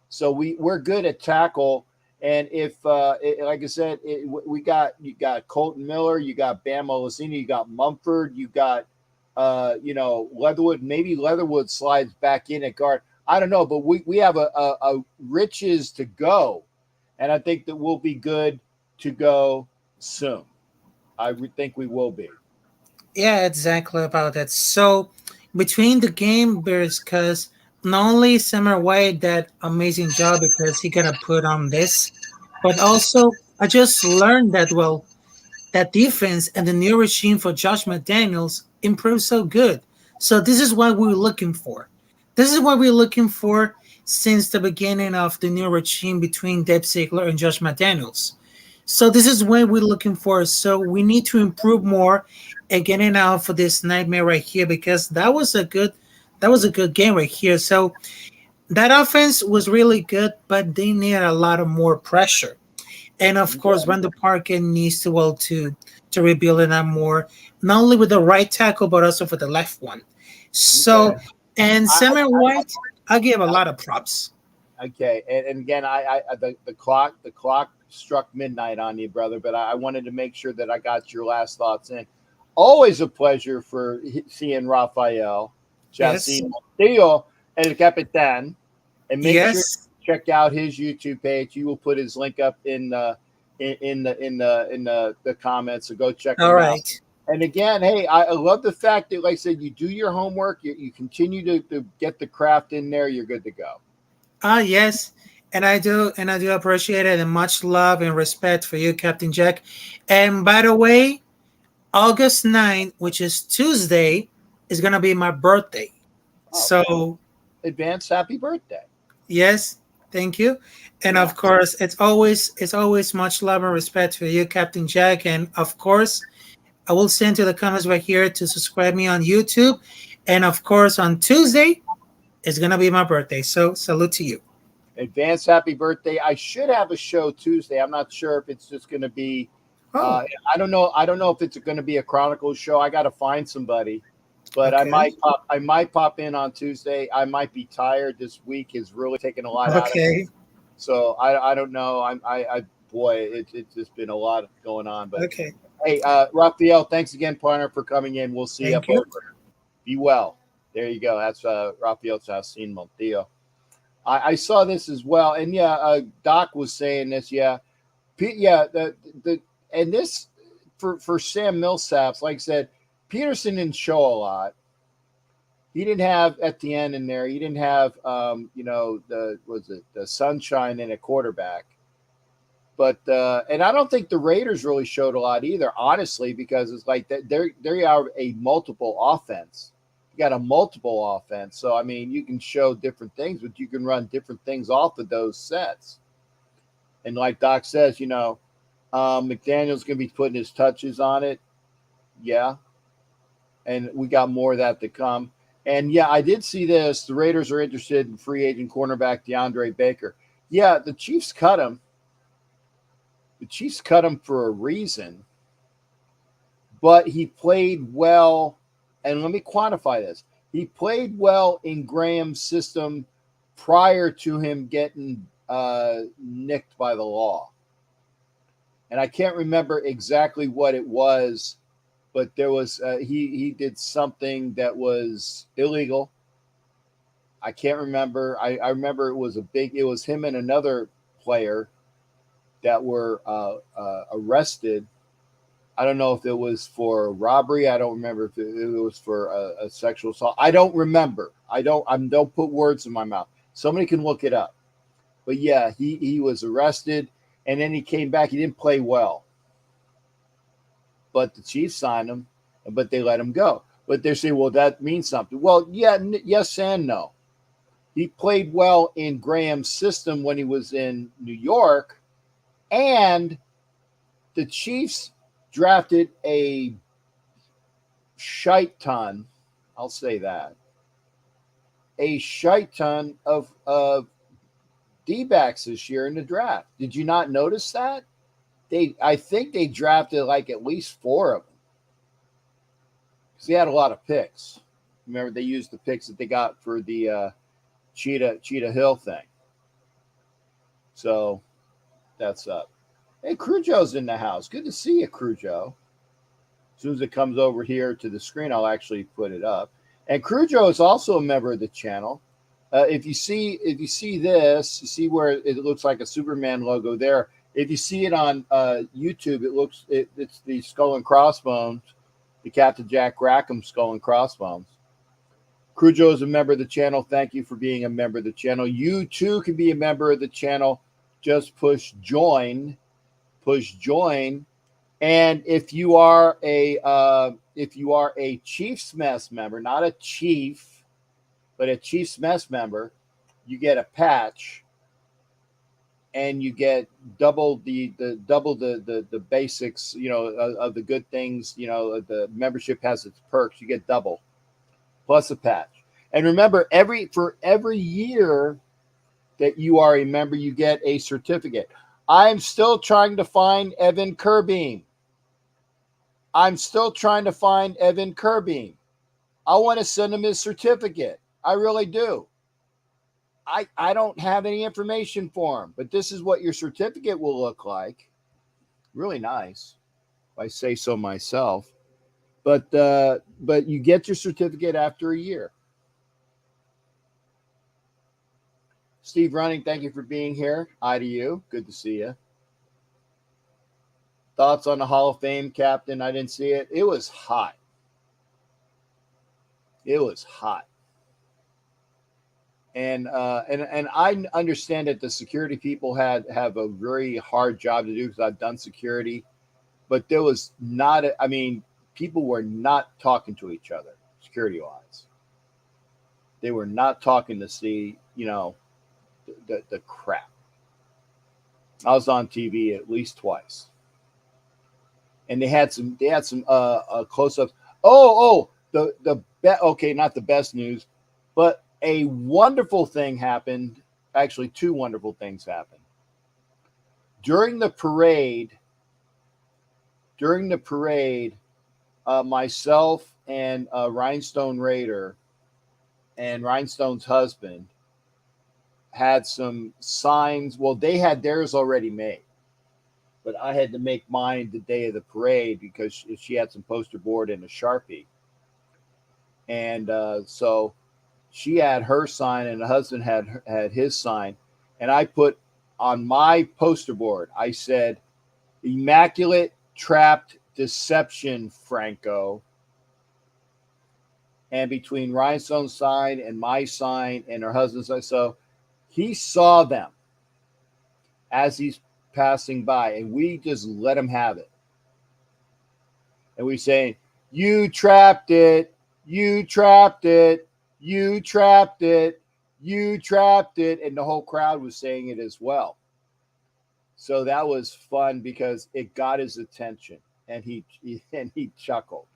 So we're good at tackle. And if, like I said, you got Colton Miller, you got Bam Olaseni, you got Mumford, you got, Leatherwood. Maybe Leatherwood slides back in at guard. I don't know, but we have a riches to go, and I think that we'll be good to go soon. I think we will be.
Yeah, exactly about that. So between the game, because not only Summer White that amazing job because he gonna put on this, but also I just learned that that defense and the new regime for Josh McDaniels improved so good. So this is what we were looking for. This is what we're looking for since the beginning of the new regime between Deb Ziegler and Josh McDaniels. So this is what we're looking for. So we need to improve more and getting out for this nightmare right here because that was a good game right here. So that offense was really good, but they need a lot of more pressure. And of course, Randall Parker needs to to rebuild it up more, not only with the right tackle but also for the left one. So and Samuel White, I give a lot of props.
Okay, and again, the clock struck midnight on you, brother. But I wanted to make sure that I got your last thoughts in. Always a pleasure for seeing Rafael,
Yes.
Jacin Montillo, El Capitan, and make sure
Yes.
you check out his YouTube page. You will put his link up in the comments, so go check
All
him out.
right.
And again, hey, I love the fact that, like I said, you do your homework, you continue to get the craft in there, you're good to go.
Yes. And I do appreciate it and much love and respect for you, Captain Jack. And by the way, August 9th, which is Tuesday, is gonna be my birthday.
Oh,
So
advance happy birthday.
yes, thank you. And
Yeah.
of course, it's always much love and respect for you, Captain Jack. And of course, I will send to the comments right here to subscribe me on YouTube. And of course, on Tuesday is gonna be my birthday. So salute to you.
Advance happy birthday. I should have a show Tuesday. I'm not sure if it's just going to be.
Oh,
I don't know. I don't know if it's going to be a Chronicles show. I got to find somebody, but
okay.
I might pop in on Tuesday. I might be tired. This week has really taken a lot out of me.
Okay.
So I don't know. It's just been a lot going on. But
Okay.
hey, Rafael, thanks again, partner, for coming in. We'll see
Thank
you
you.
up over. Be well. There you go. That's Rafael Jacin Montillo. I saw this as well, and Doc was saying this. And this for Sam Millsaps, like I said, Peterson didn't show a lot. He didn't have Etienne in there. He didn't have the sunshine in a quarterback. But and I don't think the Raiders really showed a lot either, honestly, because it's like they are a multiple offense. Got a multiple offense. So, I mean, you can show different things, but you can run different things off of those sets. And like Doc says, McDaniel's going to be putting his touches on it. Yeah. And we got more of that to come. And, I did see this. The Raiders are interested in free agent cornerback DeAndre Baker. Yeah, the Chiefs cut him. The Chiefs cut him for a reason. But he played well. And let me quantify this. He played well in Graham's system prior to him getting nicked by the law. And I can't remember exactly what it was, but there was he did something that was illegal. I can't remember. I remember it was him and another player that were arrested. I don't know if it was for robbery. I don't remember if it was for a sexual assault. I don't remember. I don't put words in my mouth. Somebody can look it up. But yeah, he was arrested, and then he came back. He didn't play well. But the Chiefs signed him, but they let him go. But they're saying, well, that means something. Well, yeah, yes and no. He played well in Graham's system when he was in New York, and the Chiefs drafted a shite ton, I'll say that, a shite ton of D-backs this year in the draft. Did you not notice that? I think they drafted like at least 4 of them because they had a lot of picks. Remember, they used the picks that they got for the Cheetah Hill thing. So that's up. Hey, Crujo's in the house. Good to see you, Crujo. As soon as it comes over here to the screen, I'll actually put it up. And Crujo is also a member of the channel. If you see this, you see where it looks like a Superman logo there. If you see it on YouTube, it's the skull and crossbones, the Captain Jack Rackham skull and crossbones. Crujo is a member of the channel. Thank you for being a member of the channel. You too can be a member of the channel. Just push join. And if you are a Chiefs Mess member, not a chief, but a Chiefs Mess member, you get a patch, and you get double the basics, of the good things. The membership has its perks. You get double plus a patch. And remember, for every year that you are a member, you get a certificate. I'm still trying to find Evan Kerbeam. I want to send him his certificate. I really do. I don't have any information for him, but this is what your certificate will look like. Really nice, if I say so myself. But you get your certificate after a year. Steve Running, thank you for being here. Hi to you. Good to see you. Thoughts on the Hall of Fame, Captain? I didn't see it. It was hot. And I understand that the security people have a very hard job to do because I've done security, but there was not. People were not talking to each other security wise. They were not talking to see the crap. I was on TV at least twice, and they had some close ups. Okay, not the best news, but a wonderful thing happened. Actually, 2 wonderful things happened during the parade. Myself and Rhinestone Raider and Rhinestone's husband had some signs. Well, they had theirs already made, but I had to make mine the day of the parade because she had some poster board and a Sharpie. And so she had her sign and the husband had his sign. And I put on my poster board, I said, "Immaculate Trapped Deception, Franco." And between Rhinestone's sign and my sign and her husband's sign, so he saw them as he's passing by, and we just let him have it. And we saying, "You trapped it, you trapped it, you trapped it, you trapped it," and the whole crowd was saying it as well. So that was fun because it got his attention, and he chuckled.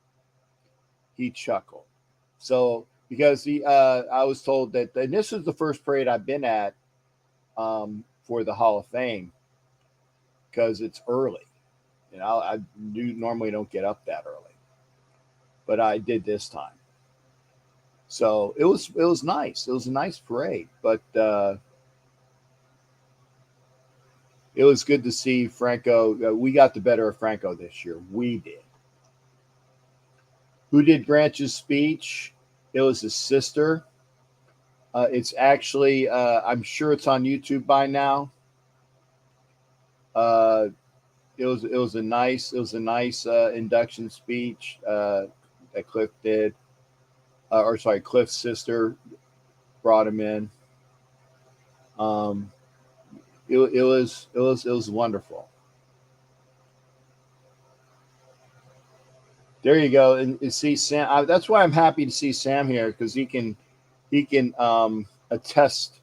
So because I was told that, and this is the first parade I've been at for the Hall of Fame because it's early. I normally don't get up that early, but I did this time. So it was nice. It was a nice parade, but it was good to see Franco. We got the better of Franco this year. We did. Who did Branch's speech? It was his sister. It's actually, I'm sure it's on YouTube by now. It was a nice induction speech that Cliff did. Cliff's sister brought him in. It was wonderful. There you go, and see Sam. That's why I'm happy to see Sam here because he can attest.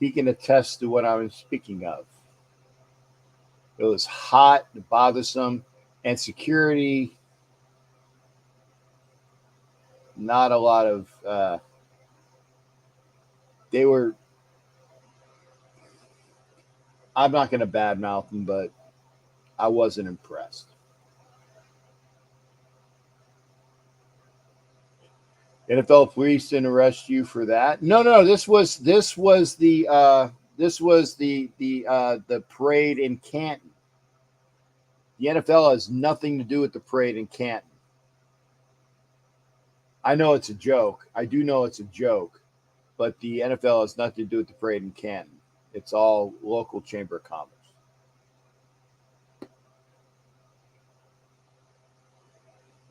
He can attest to what I was speaking of. It was hot, bothersome, and security. Not a lot of they were. I'm not going to badmouth them, but I wasn't impressed. NFL police didn't arrest you for that. No. This was the parade in Canton. The NFL has nothing to do with the parade in Canton. I know it's a joke. I do know it's a joke, but the NFL has nothing to do with the parade in Canton. It's all local Chamber of Commerce.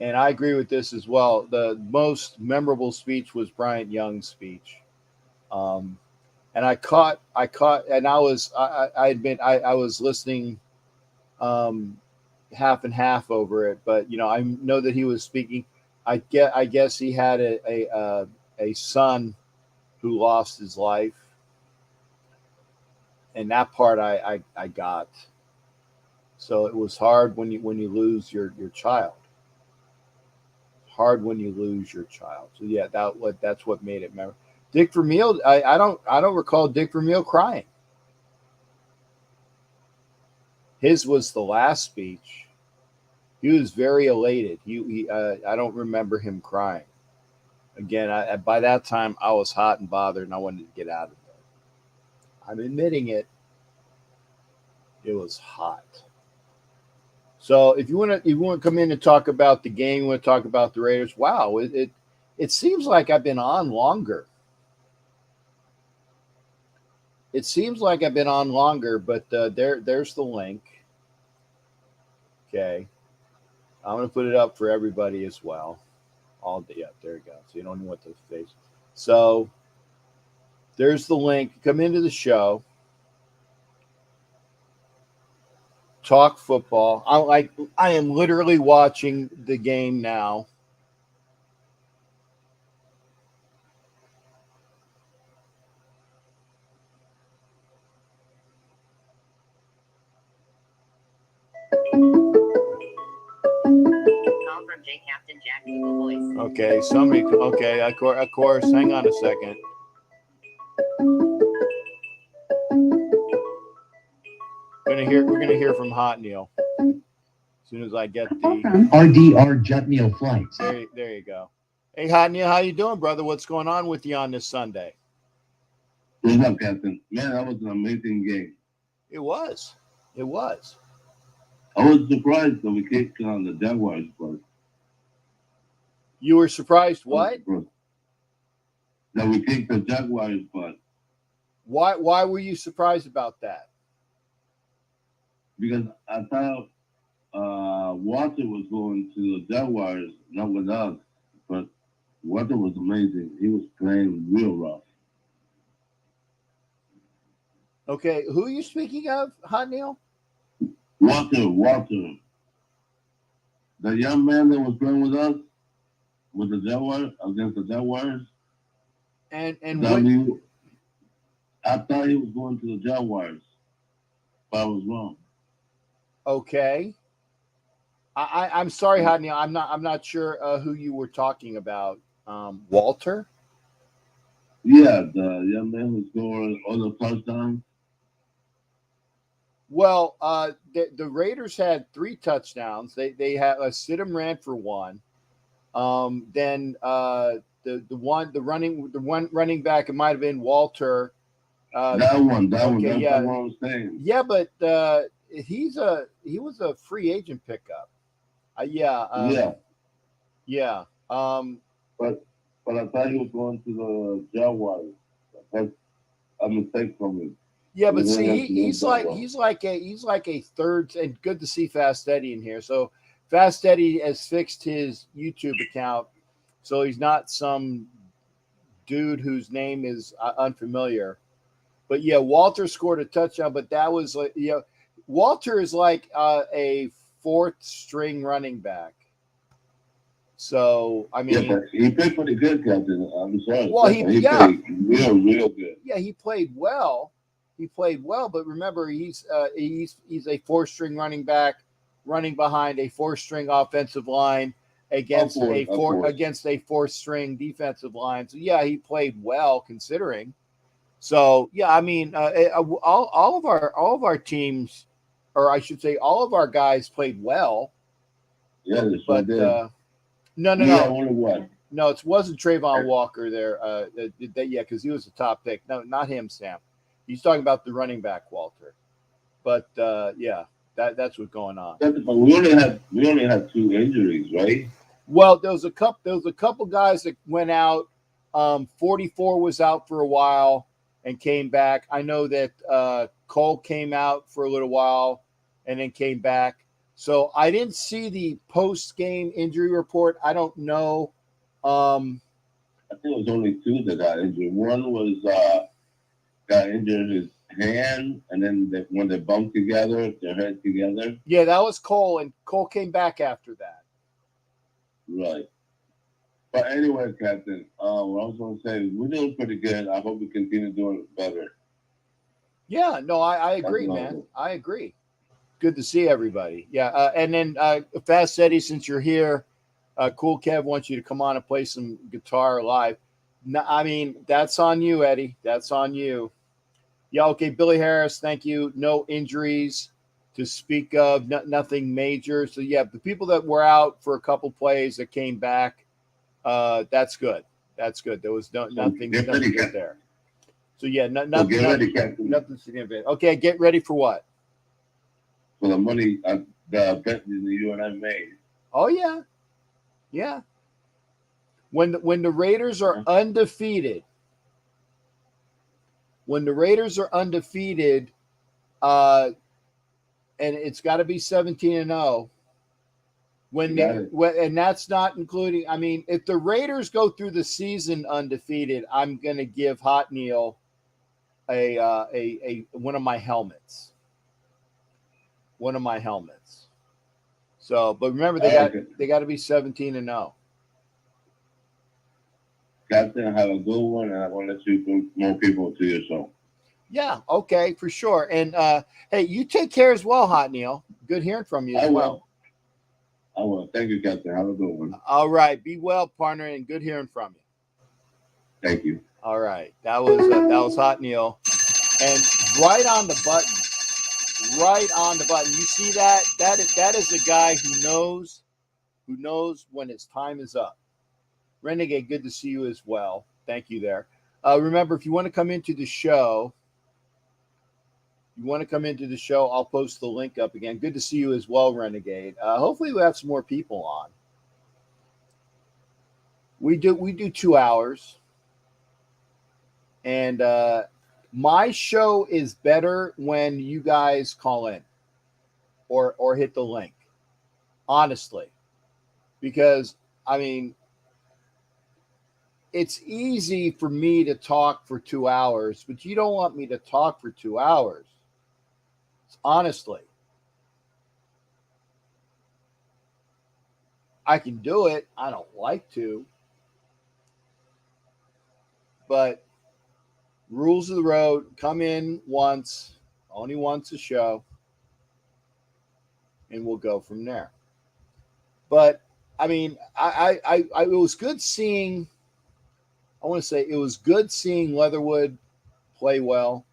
And I agree with this as well. The most memorable speech was Bryant Young's speech. And I was listening half and half over it, but I know that he was speaking. I guess he had a son who lost his life, and that part I got. So it was hard when you lose your child. Hard when you lose your child. So yeah, that's what made it memorable. Dick Vermeil, I don't recall Dick Vermeil crying. His was the last speech. He was very elated. I don't remember him crying. Again, by that time I was hot and bothered, and I wanted to get out of there. I'm admitting it. It was hot. So if you want to come in and talk about the game, you want to talk about the Raiders. Wow, it seems like I've been on longer. It seems like I've been on longer, but there's the link. Okay, I'm going to put it up for everybody as well. All day up, there you go. So you don't know what to face. So there's the link. Come into the show. Talk football. I am literally watching the game now.
Call from J Captain Jack Google Voice.
Okay, of course. Hang on a second. We're gonna hear from Hot Neil as soon as I get the
RDR Jet Meal flights.
There you go. Hey, Hot Neil, how you doing, brother? What's going on with you on this Sunday?
What's up, Captain? Man, that was an amazing game.
It was.
I was surprised that we kicked on the Jaguars, but
You were surprised what?
that we kicked the Jaguars, but
Why were you surprised about that?
because I thought Walter was going to the Jaguars, not with us, but Walter was amazing. He was playing real rough.
Okay, who are you speaking of, Hot Neil?
Walter. The young man that was playing with us, with the Jaguars, against the Jaguars.
And
I thought he was going to the Jaguars, but I was wrong.
okay. I'm sorry, Hot Neil. I'm not sure who you were talking about. Walter?
Yeah, the young man who scored all the touchdowns.
Well, the Raiders had 3 touchdowns. They had Stidham ran for 1. Then the running back, it might have been Walter.
That one.
Okay,
That's what I was saying.
Yeah, but he was a free agent pickup. Yeah.
But I thought he was going to the Jaguars. That's a mistake from me.
Yeah, but see, he's like a third, and good to see Fast Eddie in here. So Fast Eddie has fixed his YouTube account, so he's not some dude whose name is unfamiliar. But yeah, Walter scored a touchdown, but that was like, Walter is like a 4th string running back. So I mean,
yeah, he played pretty good, Captain. I'm sorry.
Well,
he played real good.
Yeah, he played well. But remember, he's a 4th-string running back running behind a 4th-string offensive line against a 4th-string defensive line. So yeah, he played well considering. So yeah, I mean, all of our teams, or I should say, all of our guys played well.
Yeah, that's
But
what they
no,
We got only one.
no, it wasn't Trayvon Walker there. Yeah, because he was the top pick. No, not him, Sam. He's talking about the running back, Walter. But yeah, that's what's going on.
But we only had 2 injuries, right?
Well, there was a couple guys that went out. 44 was out for a while and came back. I know that Cole came out for a little while and then came back. So I didn't see the post-game injury report. I don't know.
I think it was only 2 that got injured. One was got injured his hand, and then when they bumped together, their head together.
Yeah, that was Cole, and Cole came back after that.
Right. But anyway, Captain, what I was going to say is we're doing pretty good. I hope we continue doing better.
Yeah, no, I agree, man. I agree. Good to see everybody. Yeah, and then Fast Eddie, since you're here, Cool Kev wants you to come on and play some guitar live. No, I mean, that's on you, Eddie. That's on you. Yeah, okay, Billy Harris, thank you. No injuries to speak of, nothing major. So, yeah, the people that were out for a couple plays that came back, that's good. That's good. There was nothing good there. So, yeah, nothing significant. Okay, get ready for what?
For the money, the bet that you and I made.
Oh, yeah. Yeah. When the Raiders are undefeated, and it's got to be 17-0. And that's not including. I mean, if the Raiders go through the season undefeated, I'm going to give Hot Neil a one of my helmets. One of my helmets. So, but remember they got to be 17-0.
Captain, have a good one, and I want to let you bring more people to your show.
Yeah, okay, for sure. And hey, you take care as well, Hot Neil. Good hearing from you as well.
I will. Thank you, Captain. Have a good one.
All right, be well, partner, and good hearing from you.
Thank you.
All right, that was Hot Neil, and right on the button. Right on the button. You see that? That is a guy who knows when his time is up. Renegade, good to see you as well. Thank you there. Remember, if you want to come into the show, I'll post the link up again. Good to see you as well, Renegade. Hopefully we'll have some more people on. We do 2 hours. And my show is better when you guys call in or hit the link. Honestly. Because, I mean, it's easy for me to talk for 2 hours, but you don't want me to talk for 2 hours. Honestly. I can do it. I don't like to. But rules of the road, come in once, only once a show, and we'll go from there. But, I mean, it was good seeing... I want to say it was good seeing Leatherwood play well.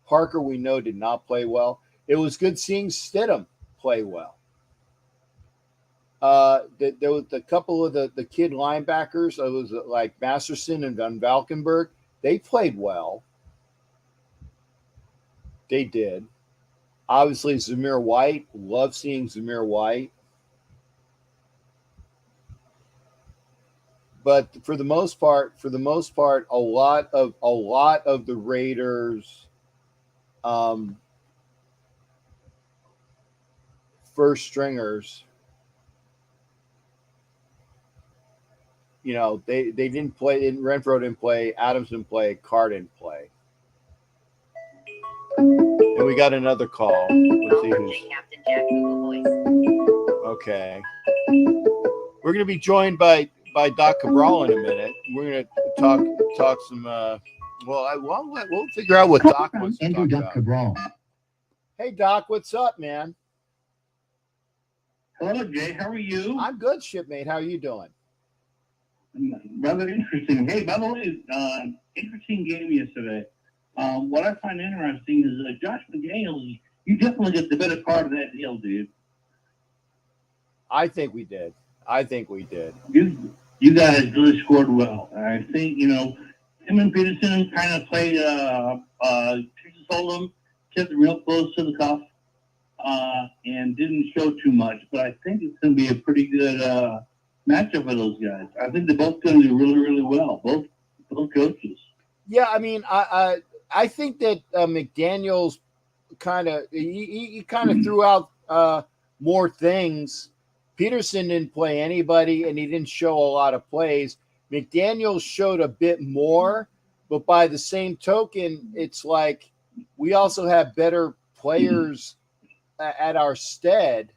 Parker, we know, did not play well. It was good seeing Stidham play well. There was a couple of the kid linebackers. It was like Masterson and Van Valkenburg. They played well. They did. Obviously, Zamir White. Love seeing Zamir White. But for the most part, a lot of the Raiders' first stringers, you know, they didn't play. Renfro didn't play. Adams didn't play. Carr didn't play. And we got another call. Let's see who's.
Captain Jack Google Voice.
Okay. We're going to be joined by Doc Cabral in a minute. We're going to talk some. We'll figure out what Doc wants to talk about.
Cabral.
Hey, Doc, what's up, man?
Hello, Jay. How are you?
I'm good, shipmate. How are you doing?
Rather interesting. Hey, by the way, interesting game yesterday. What I find interesting is Josh McDaniels, you definitely get the better part of that deal, dude.
I think we did.
You guys really scored well. I think, him and Peterson kind of played Texas Hold'em, kept it real close to the cuff, and didn't show too much. But I think it's going to be a pretty good matchup for those guys. I think they're both going to do really, really well. Both coaches.
Yeah, I mean, I think that McDaniels kind of he kind of threw out more things. Peterson didn't play anybody, and he didn't show a lot of plays. McDaniels showed a bit more, but by the same token, it's like we also have better players at our stead.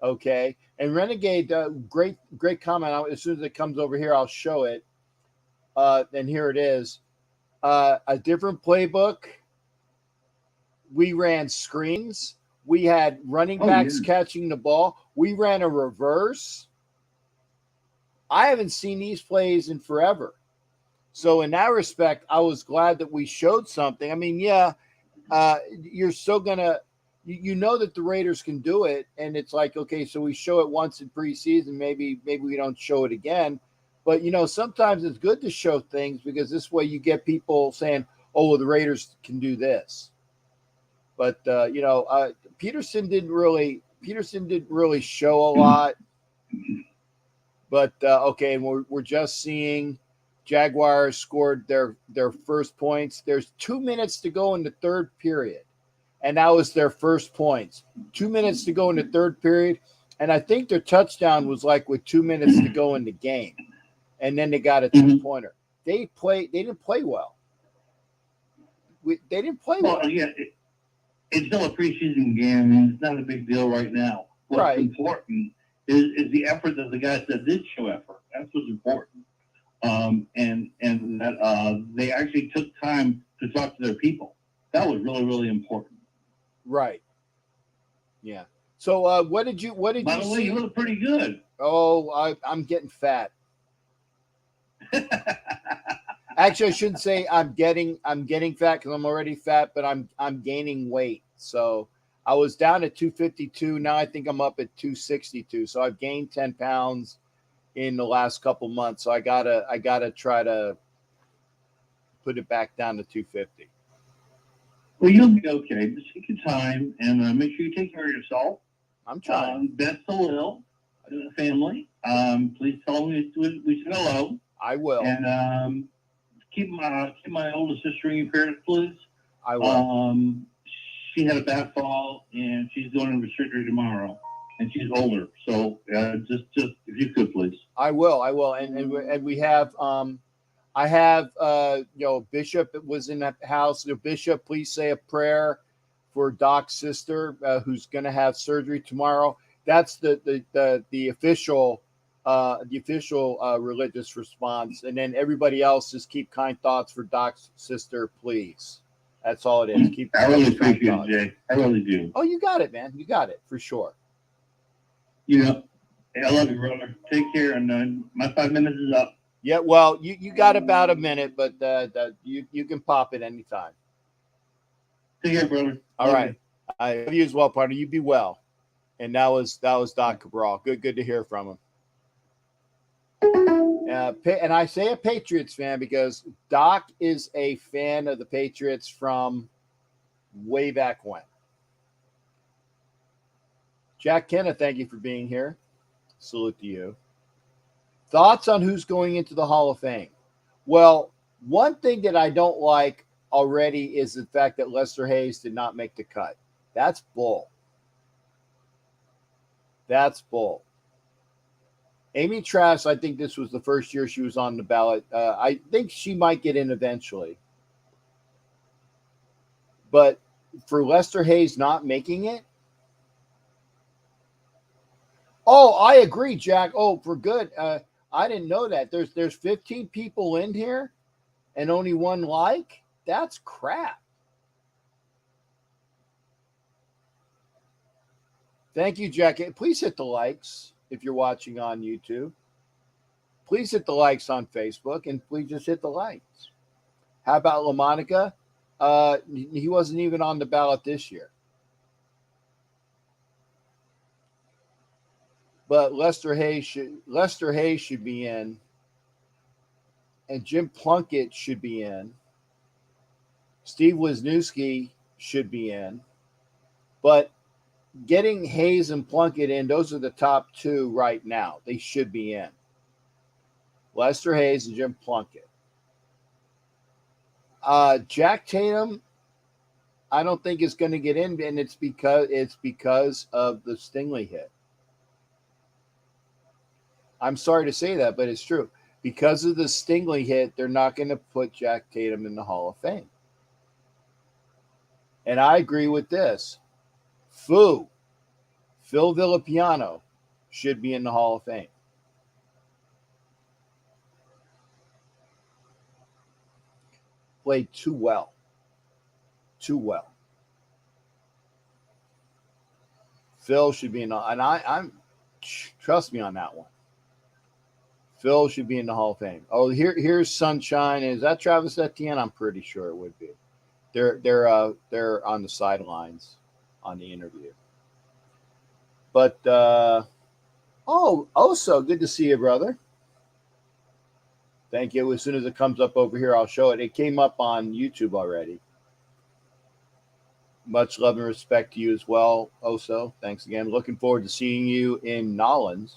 Okay, and Renegade, great comment. As soon as it comes over here, I'll show it. And here it is. A different playbook. We ran screens. We had running backs catching the ball. We ran a reverse. I haven't seen these plays in forever. So in that respect, I was glad that we showed something. I mean, you're still going to you know that the Raiders can do it, and it's like, okay, so we show it once in preseason, maybe we don't show it again. But, sometimes it's good to show things because this way you get people saying, oh, well, the Raiders can do this. But, Peterson didn't really show a lot. But, okay, and we're just seeing Jaguars scored their first points. There's 2 minutes to go in the third period, and that was their first points. 2 minutes to go in the third period, and I think their touchdown was like with 2 minutes to go in the game. And then they got a 2-pointer. They didn't play well. They didn't play well.
Yeah, it's still a preseason game, and it's not a big deal right now. What's important is the effort that the guys that did show effort. That's what's important. And that they actually took time to talk to their people. That was really, really important.
Right. Yeah. So what did you
By the way, you look pretty good.
Oh, I'm getting fat. Actually, I shouldn't say I'm getting fat because I'm already fat, but I'm gaining weight. So I was down at 252. Now I think I'm up at 262. So I've gained 10 pounds in the last couple months. So I gotta try to put it back down to 250.
Well, you'll be okay. Just take your time and make sure you take care of yourself.
I'm trying.
Best to Lil, the family. Please tell me we said hello.
I will.
And keep my older sister in your prayers, please.
I will.
She had a bad fall, and she's going to surgery tomorrow, and she's older. So just if you could, please.
I will. And we have I have Bishop was in that house. Bishop, please say a prayer for Doc's sister who's going to have surgery tomorrow. That's the official. The official religious response, and then everybody else just keep kind thoughts for Doc's sister, please. That's all it is.
I really appreciate it, Jay. I really do.
Oh, you got it, man. You got it for sure.
I love you, brother. Take care, and my 5 minutes is up.
Yeah, well, you got about a minute, but you can pop it anytime.
Take care, brother.
All right. I love you as well, partner. You be well. And that was Doc Cabral. Good to hear from him. And I say a Patriots fan because Doc is a fan of the Patriots from way back when. Jack Kenna, thank you for being here. Salute to you. Thoughts on who's going into the Hall of Fame? Well, one thing that I don't like already is the fact that Lester Hayes did not make the cut. That's bull. Amy Trask, I think this was the first year she was on the ballot. I think she might get in eventually. But for Lester Hayes not making it? Oh, I agree, Jack. Oh, for good. I didn't know that. There's 15 people in here and only one like? That's crap. Thank you, Jack. Please hit the likes. If you're watching on YouTube, please hit the likes on Facebook and please just hit the likes. How about LaMonica? He wasn't even on the ballot this year. But Lester Hayes should be in, and Jim Plunkett should be in. Steve Wisniewski should be in. But getting Hayes and Plunkett in, those are the top two right now. They should be in. Lester Hayes and Jim Plunkett. Jack Tatum, I don't think is going to get in, and it's because of the Stingley hit. I'm sorry to say that, but it's true. Because of the Stingley hit, they're not going to put Jack Tatum in the Hall of Fame. And I agree with this. Phil Villapiano should be in the Hall of Fame. Played too well. Too well. Phil should be in the, and I'm trust me on that one. Phil should be in the Hall of Fame. Oh, here's Sunshine. Is that Travis Etienne? I'm pretty sure it would be. They're on the sidelines on the interview. But Oso, good to see you, brother. Thank you. As soon as it comes up over here, I'll show it. It came up on YouTube already. Much love and respect to you as well, Oso. Thanks again. Looking forward to seeing you in Nollins.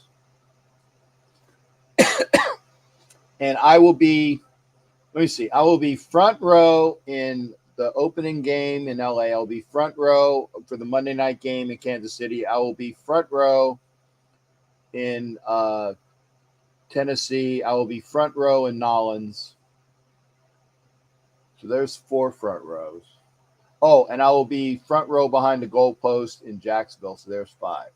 And I will be, let me see, I will be front row in the opening game in LA. I'll be front row for the Monday night game in Kansas City. I will be front row in Tennessee. I will be front row in Nollins. So there's 4 front rows. Oh, and I will be front row behind the goalpost in Jacksonville. So there's 5.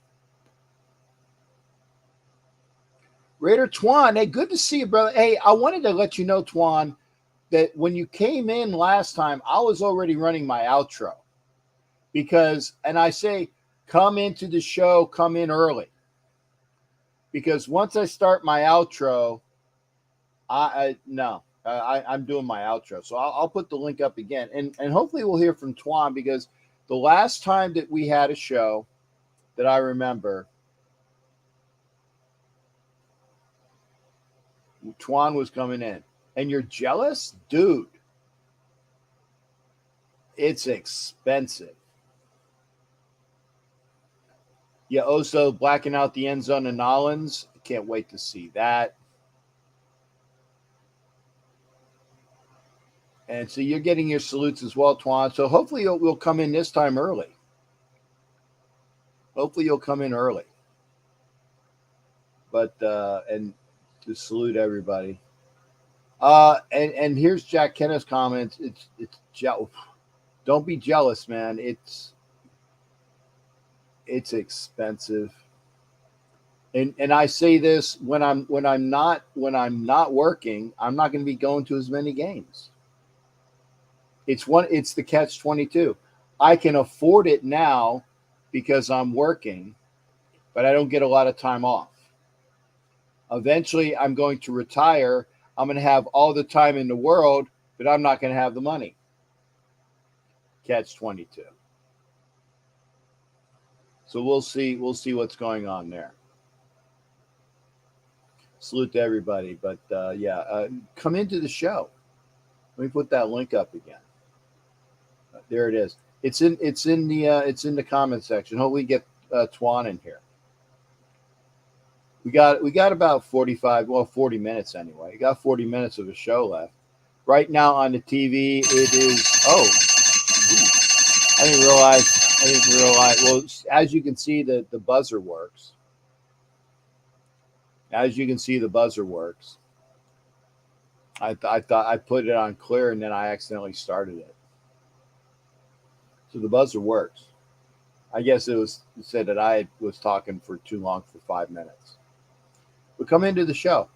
Raider Twan, hey, good to see you, brother. Hey, I wanted to let you know, Twan, that when you came in last time, I was already running my outro. Because, and I say, come into the show, come in early. Because once I start my outro, I'm doing my outro. So I'll put the link up again. And hopefully we'll hear from Twan, because the last time that we had a show that I remember, Twan was coming in. And you're jealous? Dude, it's expensive. Yeah, Oso blacking out the end zone in Nollins. Can't wait to see that. And so you're getting your salutes as well, Twan. So hopefully we'll come in this time early. Hopefully you'll come in early. But, and to salute everybody. And here's Jack Kenneth's comments. It's don't be jealous, man. It's expensive. And I say this when I'm not working, I'm not going to be going to as many games. It's the catch-22. I can afford it now because I'm working, but I don't get a lot of time off. Eventually, I'm going to retire. I'm going to have all the time in the world, but I'm not going to have the money. Catch-22. So we'll see what's going on there. Salute to everybody, but come into the show. Let me put that link up again. There it is. It's in the comment section. Hopefully get Twan in here. We got about 40 minutes anyway. We got 40 minutes of a show left. Right now on the TV, it is. I didn't realize. Well, as you can see, the buzzer works. As you can see, the buzzer works. I thought I put it on clear and then I accidentally started it. So the buzzer works. I guess it said that I was talking for too long for 5 minutes. But come into the show.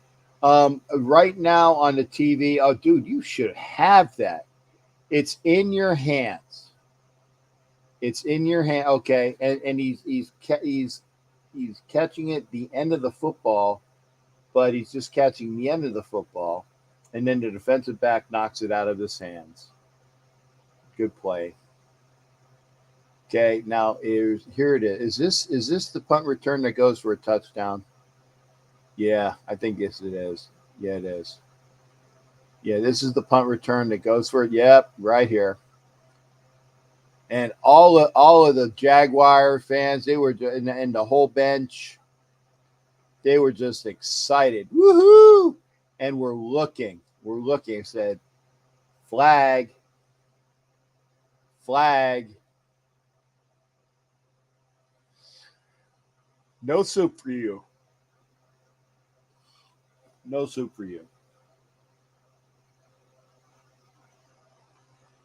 Right now on the TV, oh, dude, you should have that. It's in your hands. It's in your hand. Okay, and he's catching it the end of the football, but he's just catching the end of the football, and then the defensive back knocks it out of his hands. Good play. Okay, now here it is. Is this the punt return that goes for a touchdown? Yeah, I think yes it is. Yeah, it is. Yeah, this is the punt return that goes for it. Yep, right here. And all of the Jaguar fans, they were and the whole bench, they were just excited. Woohoo! And we're looking. Said flag, flag. No soup for you. No soup for you.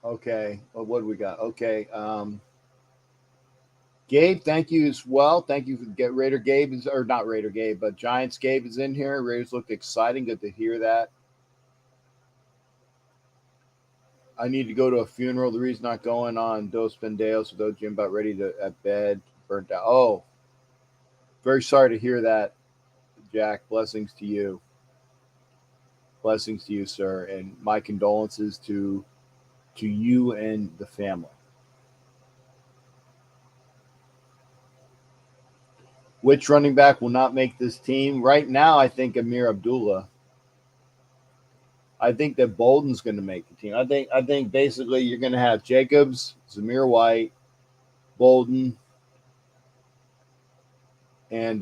Okay. Well, what do we got? Okay. Gabe, thank you as well. Thank you for get Raider Gabe is or not Raider Gabe, but Giants Gabe is in here. Raiders look exciting. Good to hear that. I need to go to a funeral. The reason not going on Dos Pendeos with OG about ready to at bed, burnt out. Oh, very sorry to hear that, Jack. Blessings to you. Blessings to you, sir, and my condolences to you and the family. Which running back will not make this team? Right now, I think Amir Abdullah. I think that Bolden's going to make the team. I think basically you're going to have Jacobs, Zamir White, Bolden, and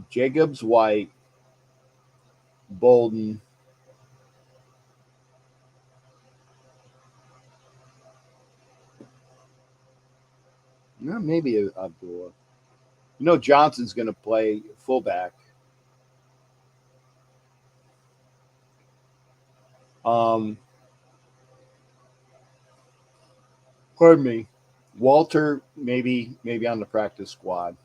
Jacobs, White, Bolden. No, maybe Abdullah. You know Johnson's going to play fullback. Pardon me. Walter maybe on the practice squad.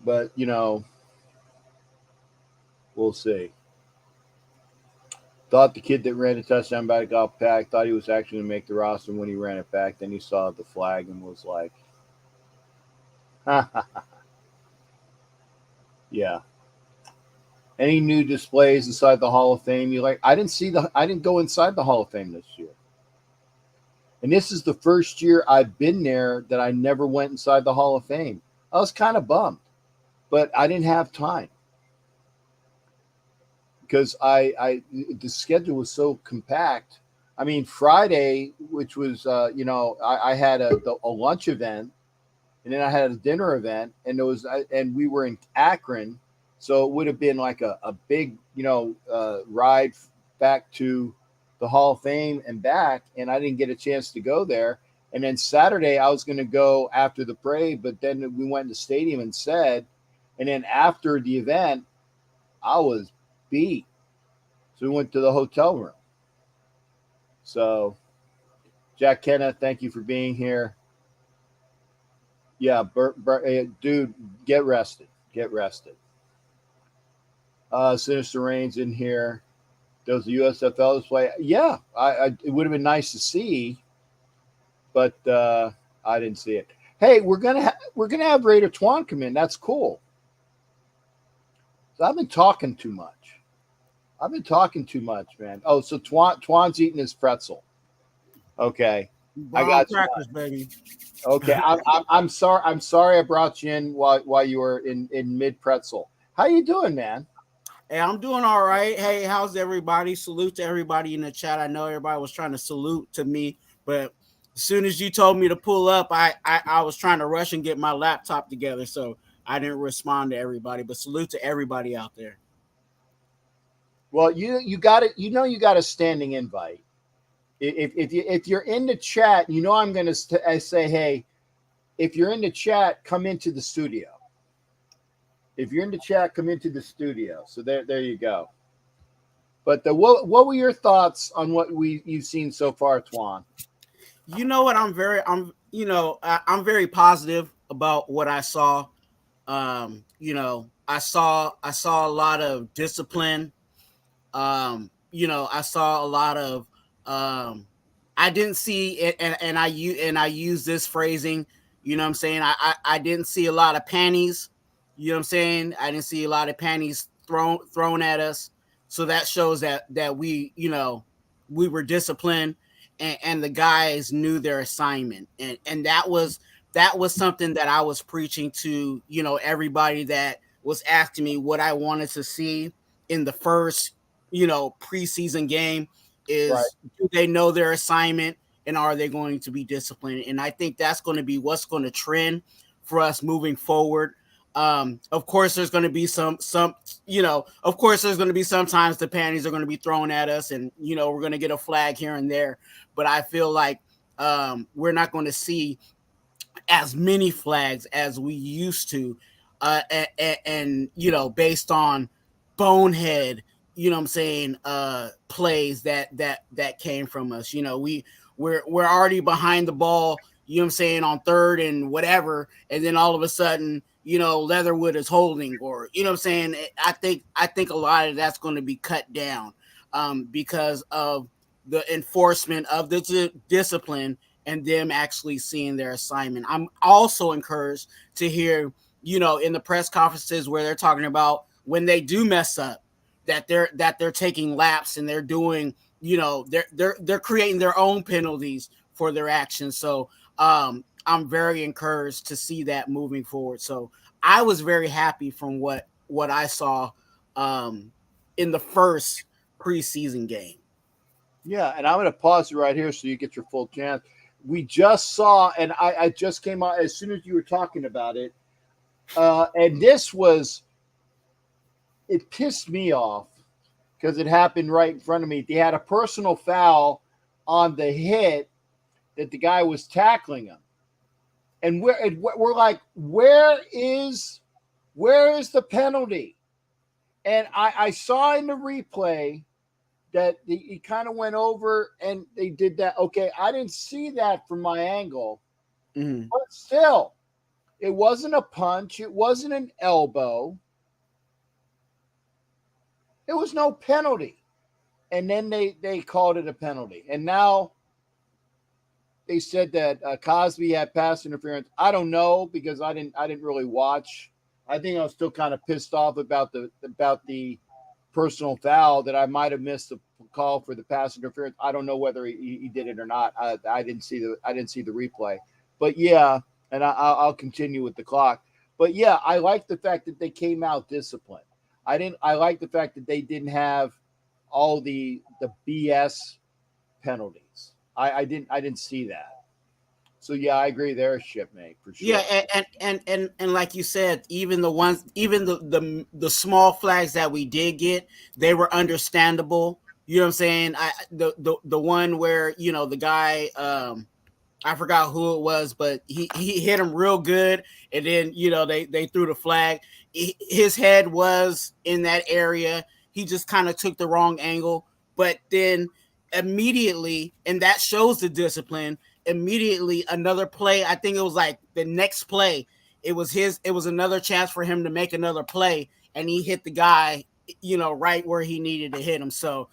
But, we'll see. Thought the kid that ran the touchdown back got packed. Thought he was actually going to make the roster when he ran it back. Then he saw the flag and was like, yeah. Any new displays inside the Hall of Fame? I didn't go inside the Hall of Fame this year. And this is the first year I've been there that I never went inside the Hall of Fame. I was kind of bummed, but I didn't have time because the schedule was so compact. I mean, Friday, which was I had a lunch event, and then I had a dinner event, and we were in Akron, so it would have been like a big ride back to the Hall of Fame and back, and I didn't get a chance to go there. And then Saturday I was going to go after the parade, but then we went to the stadium and then after the event, I was beat. So we went to the hotel room. So Jack Kenneth, thank you for being here. Yeah, dude, get rested. Get rested. Sinister Reigns in here. Does the USFL display? Yeah, it would have been nice to see, but I didn't see it. Hey, we're gonna have Raider Twan come in. That's cool. So I've been talking too much. Man. Oh, so Twan's eating his pretzel. Okay, I got
crackers, baby.
Okay, I'm sorry. I'm sorry I brought you in while you were in mid pretzel. How you doing, man?
Hey, I'm doing all right. Hey, how's everybody? Salute to everybody in the chat. I know everybody was trying to salute to me, but as soon as you told me to pull up, I was trying to rush and get my laptop together, so I didn't respond to everybody. But salute to everybody out there.
Well, you got it. You got a standing invite. If you're in the chat, I'm going to say, hey, if you're in the chat, come into the studio. If you're in the chat, come into the studio. So there you go. But what were your thoughts on what you've seen so far, Twan?
You know what? I'm very positive about what I saw. I saw a lot of discipline. I saw a lot of I didn't see it, and I use this phrasing. You know what I'm saying? I didn't see a lot of panties. You know what I'm saying? I didn't see a lot of panties thrown at us. So that shows that we, we were disciplined, and the guys knew their assignment, and that was something that I was preaching to, everybody that was asking me what I wanted to see in the first, preseason game
Right.
is, do they know their assignment, and are they going to be disciplined? And I think that's going to be what's going to trend for us moving forward. Of course, there's going to be some, of course, there's going to be sometimes the panties are going to be thrown at us, and we're going to get a flag here and there. But I feel like we're not going to see as many flags as we used to, and based on bonehead, I'm saying, plays that came from us. We're already behind the ball, I'm saying, on third and whatever, and then all of a sudden, Leatherwood is holding, or I'm saying, I think a lot of that's going to be cut down, because of the enforcement of the discipline and them actually seeing their assignment. I'm also encouraged to hear, in the press conferences where they're talking about when they do mess up, that they're taking laps, and they're doing, they're creating their own penalties for their actions. So I'm very encouraged to see that moving forward. So I was very happy from what I saw in the first preseason game.
Yeah, and I'm going to pause it right here so you get your full chance. We just saw, and I just came out as soon as you were talking about it, and it pissed me off because it happened right in front of me. They had a personal foul on the hit that the guy was tackling him, and we're like, where is the penalty? And I saw in the replay that he kind of went over and they did that. Okay, I didn't see that from my angle, but still, it wasn't a punch. It wasn't an elbow. It was no penalty. And then they called it a penalty. And now they said that Cosby had pass interference. I don't know, because I didn't really watch. I think I was still kind of pissed off about the personal foul, that I might have missed the call for the pass interference. I don't know whether he did it or not. I didn't see the replay, but yeah, and I'll continue with the clock. But yeah, I like the fact that they came out disciplined. I like the fact that they didn't have all the BS penalties. I didn't see that. So yeah, I agree there, shipmate, for sure.
Yeah, and like you said, even the small flags that we did get, they were understandable. You know what I'm saying? The one where, the guy, I forgot who it was, but he hit him real good, and then they threw the flag. His head was in that area. He just kind of took the wrong angle, but then immediately, and that shows the discipline. Immediately, another play. I think it was like the next play. It was another chance for him to make another play, and he hit the guy, right where he needed to hit him. So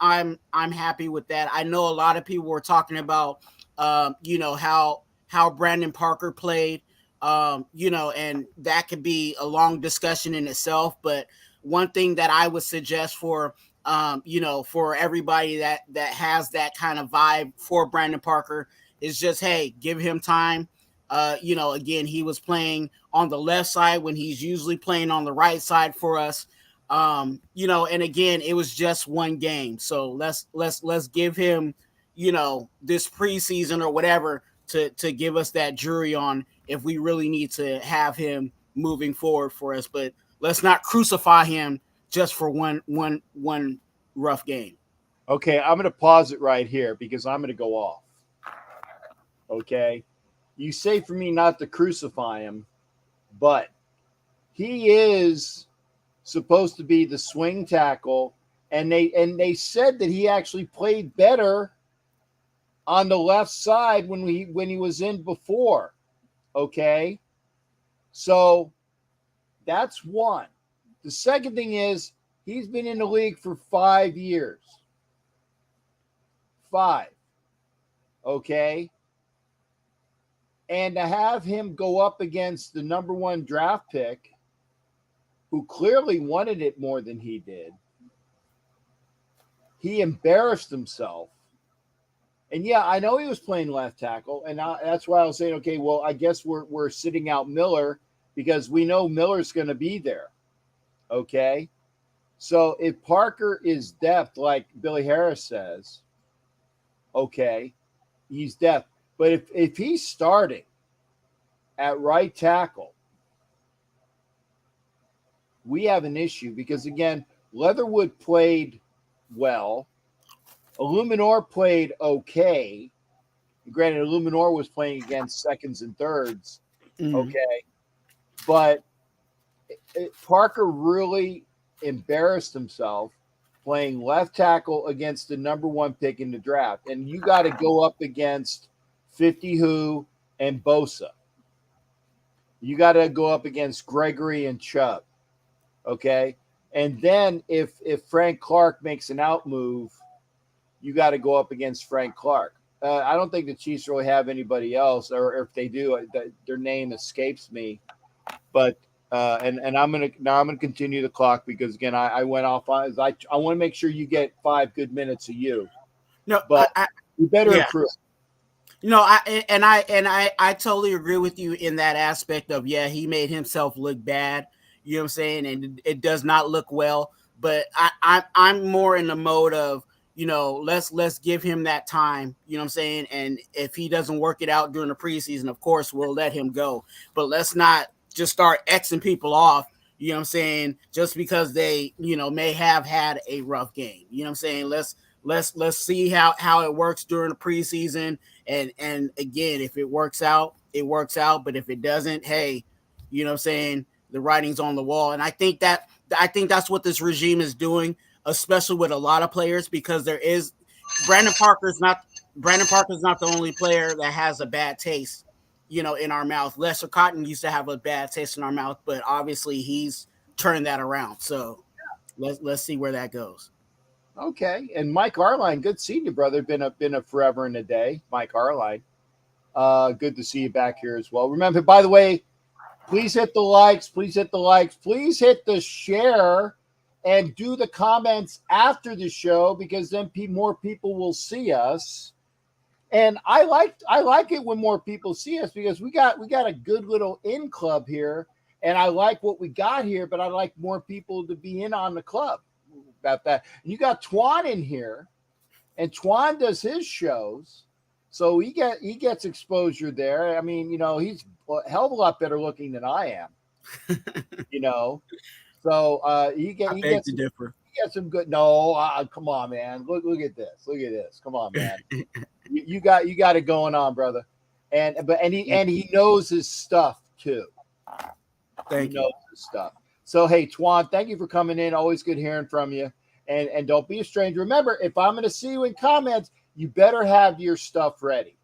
I'm happy with that. I know a lot of people were talking about, how Brandon Parker played, and that could be a long discussion in itself. But one thing that I would suggest for for everybody that has that kind of vibe for Brandon Parker is just, hey, give him time. Again, he was playing on the left side when he's usually playing on the right side for us. And again, it was just one game. So let's give him, this preseason or whatever to give us that jury on if we really need to have him moving forward for us. But let's not crucify him just for one rough game.
Okay, I'm going to pause it right here because I'm going to go off. Okay, you say for me not to crucify him, but he is supposed to be the swing tackle, and they said that he actually played better on the left side when he was in before. Okay, so that's one. The second thing is, he's been in the league for 5 years. 5. Okay. And to have him go up against the number 1 draft pick who clearly wanted it more than he did. He embarrassed himself. And yeah, I know he was playing left tackle, and that's why I was saying, okay, well, I guess we're sitting out Miller because we know Miller's going to be there. Okay, so if Parker is depth, like Billy Harris says, okay, he's depth. But if he's starting at right tackle, we have an issue because again, Leatherwood played well. Illuminor played okay. Granted, Illuminor was playing against seconds and thirds. Okay. But Parker really embarrassed himself playing left tackle against the number 1 pick in the draft. And you got to go up against 50 Who and Bosa. You got to go up against Gregory and Chubb. Okay. And then if Frank Clark makes an out move, you got to go up against Frank Clark. I don't think the Chiefs really have anybody else, or if they do, their name escapes me. But and I'm gonna continue the clock because again I went off on I want to make sure you get 5 good minutes of you.
No,
but you better improve.
I totally agree with you in that aspect of he made himself look bad. You know what I'm saying, and it does not look well. But I'm more in the mode of, let's give him that time, you know what I'm saying? And if he doesn't work it out during the preseason, of course, we'll let him go. But let's not just start Xing people off, you know what I'm saying, just because they, may have had a rough game. You know what I'm saying? Let's see how it works during the preseason. And again, if it works out, it works out. But if it doesn't, hey, you know what I'm saying, the writing's on the wall. And I think that's what this regime is doing, especially with a lot of players, because Brandon Parker's not the only player that has a bad taste, in our mouth. Lester Cotton used to have a bad taste in our mouth, but obviously he's turned that around. So let's see where that goes.
Okay. And Mike Arline, good seeing you, brother. Been a forever and a day. Mike Arline. Good to see you back here as well. Remember, by the way, please hit the likes. Please hit the likes. Please hit the share and do the comments after the show because then more people will see us. And I like it when more people see us because we got a good little in club here, and I like what we got here, but I like more people to be in on the club about that. And you got Twan in here, and Twan does his shows, so he gets exposure there. I mean, he's a hell of a lot better looking than I am. So he gets some good. No, come on, man. Look at this. Look at this. Come on, man. you got it going on, brother. And he knows his stuff too.
Thank you.
Knows his stuff. So hey, Twan, thank you for coming in. Always good hearing from you. And don't be a stranger. Remember, if I'm going to see you in comments, you better have your stuff ready.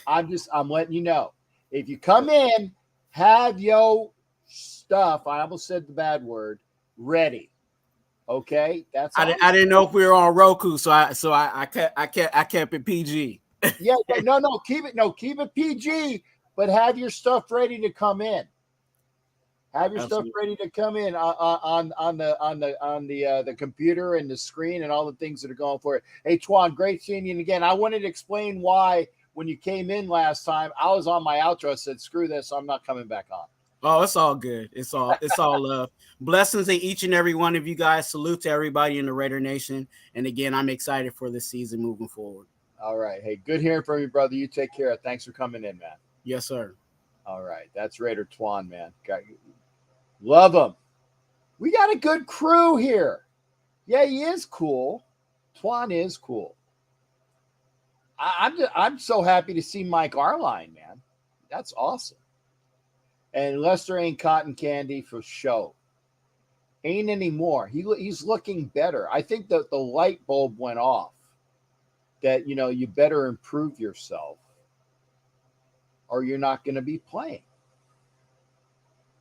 I'm letting you know. If you come in, have your stuff. I almost said the bad word. Ready. Okay, that's.
I didn't know if we were on Roku, so I kept it PG.
Yeah, no, keep it PG, but have your stuff ready to come in. Have your stuff ready to come in on the computer and the screen and all the things that are going for it. Hey, Twan, great seeing you. And again, I wanted to explain why when you came in last time, I was on my outro. I said, "Screw this, I'm not coming back on."
Oh, it's all good. It's all love. Blessings to each and every one of you guys. Salute to everybody in the Raider Nation. And again, I'm excited for this season moving forward.
All right. Hey, good hearing from you, brother. You take care. Thanks for coming in, man.
Yes, sir.
All right. That's Raider Twan, man. Love him. We got a good crew here. Yeah, he is cool. Twan is cool. I'm so happy to see Mike Arline, man. That's awesome. And Lester ain't cotton candy for show. Ain't anymore. He's looking better. I think that the light bulb went off that, you better improve yourself or you're not going to be playing.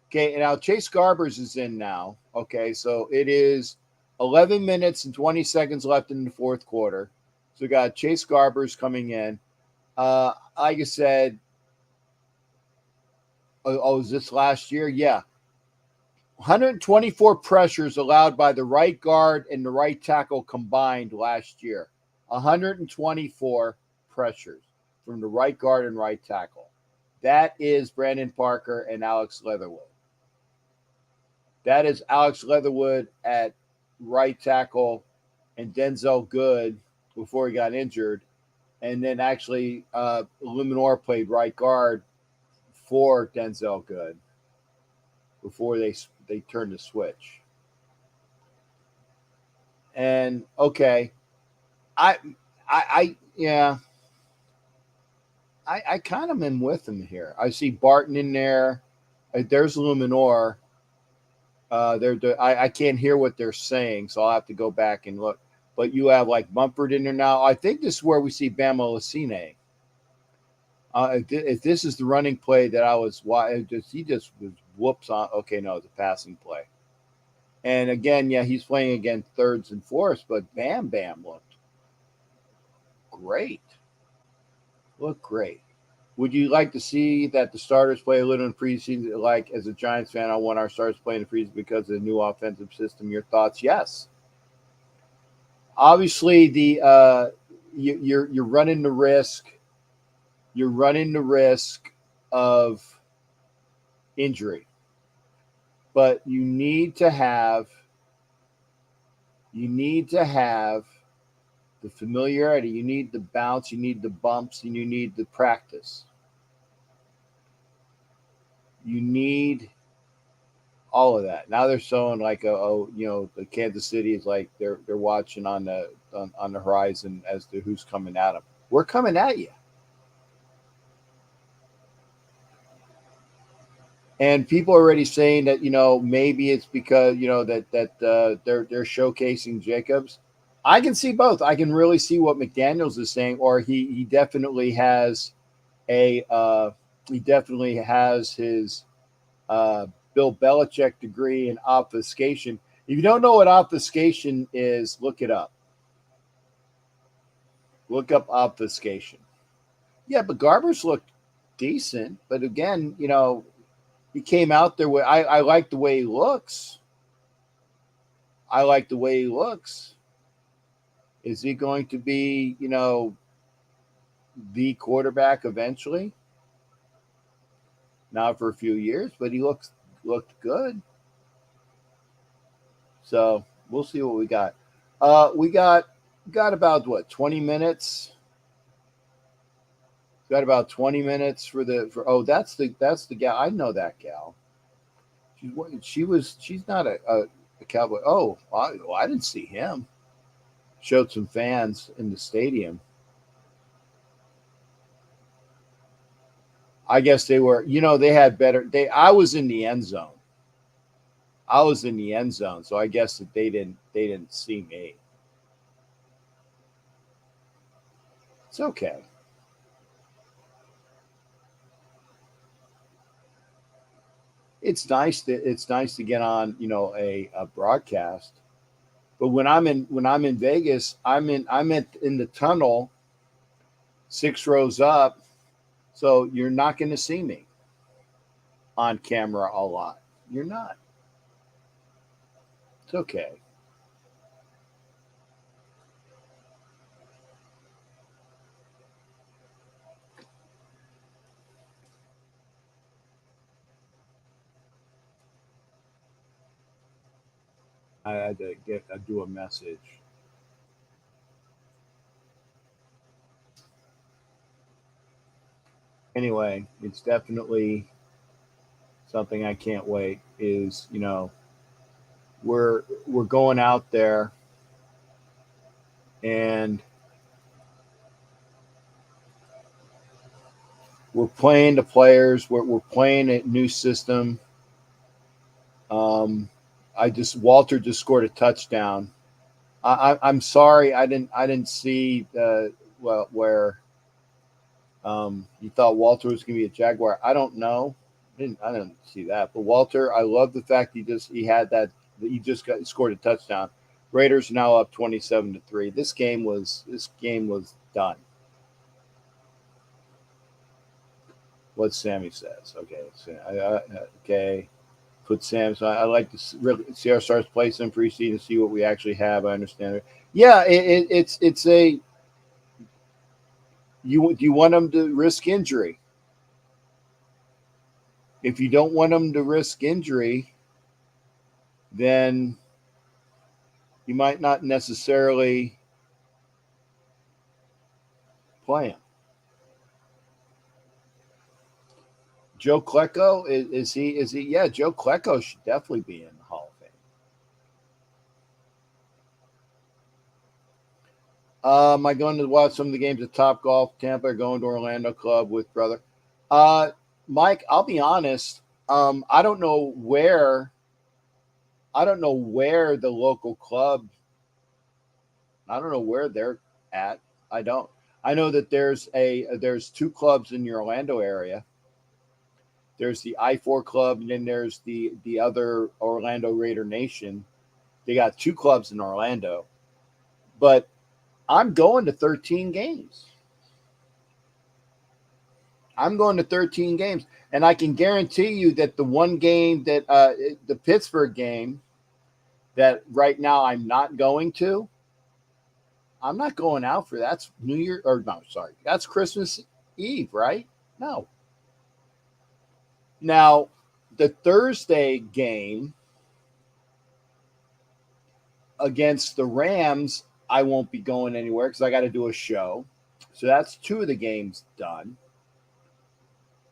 Okay, now Chase Garbers is in now. Okay, so it is 11 minutes and 20 seconds left in the fourth quarter. So we got Chase Garbers coming in. Like I said, is this last year? Yeah. 124 pressures allowed by the right guard and the right tackle combined last year. 124 pressures from the right guard and right tackle. That is Brandon Parker and Alex Leatherwood. That is Alex Leatherwood at right tackle and Denzel Good before he got injured. And then actually, Luminor played right guard for Denzel Good before they turned the switch. And okay, I kind of am with him here. I see Barton in there. There's Luminor. I can't hear what they're saying, so I'll have to go back and look. But you have like Mumford in there now. I think this is where we see Bama Lucine. If this is the running play that I was watching, he just was whoops on. Okay, no, it's a passing play. And again, yeah, he's playing against thirds and fourths, but Bam looked great. Looked great. Would you like to see that the starters play a little in preseason? Like, as a Giants fan, I want our starters playing in preseason because of the new offensive system. Your thoughts? Yes. Obviously, you're running the risk. You're running the risk of injury, but you need to have the familiarity. You need the bounce. You need the bumps, and you need the practice. You need all of that. Now they're showing like the Kansas City is like they're watching on the horizon as to who's coming at them. We're coming at you. And people are already saying that maybe it's because that they're showcasing Jacobs. I can see both. I can really see what McDaniels is saying, or he definitely has his Bill Belichick degree in obfuscation. If you don't know what obfuscation is, look it up. Look up obfuscation. Yeah, but Garbers looked decent, but again, he came out there with I like the way he looks. Is he going to be, the quarterback eventually? Not for a few years, but he looked good. So we'll see what we got. We got about 20 minutes. Got about 20 minutes for that's the gal. I know that gal. She's not a Cowboy. Oh, I didn't see him. Showed some fans in the stadium. I guess they were, they had better. I was in the end zone. So I guess that they didn't see me. It's okay. It's nice to get on, a broadcast. But when I'm in Vegas, I'm in the tunnel, 6 rows up, so you're not going to see me on camera a lot. You're not. It's okay. I had to do a message. Anyway, it's definitely something I can't wait. Is we're going out there and we're playing the players. We're playing a new system. Walter just scored a touchdown. I'm sorry I didn't see where you thought Walter was going to be a Jaguar. I don't know. I didn't see that. But Walter, I love the fact he just scored a touchdown. Raiders now up 27-3. This game was done. What Sammy says. Okay. Okay. Put Sam. So I like to see our stars play some preseason, see what we actually have. I understand it. Yeah, it's a. Do you want them to risk injury? If you don't want them to risk injury, then you might not necessarily play him. Joe Klecko, is he? Yeah, Joe Klecko should definitely be in the Hall of Fame. Am I going to watch some of the games at Top Golf Tampa or going to Orlando Club with brother? Mike, I'll be honest. I don't know where the local club. I don't know where they're at. I don't. I know that there's two clubs in the Orlando area. There's the I-4 club, and then there's the other Orlando Raider Nation. They got two clubs in Orlando. But I'm going to 13 games. I'm going to 13 games. And I can guarantee you that the one game that the Pittsburgh game that right now I'm not going to, I'm not going out for that's New Year or no, sorry. That's Christmas Eve, right? No. Now, the Thursday game against the Rams, I won't be going anywhere because I got to do a show. So that's two of the games done.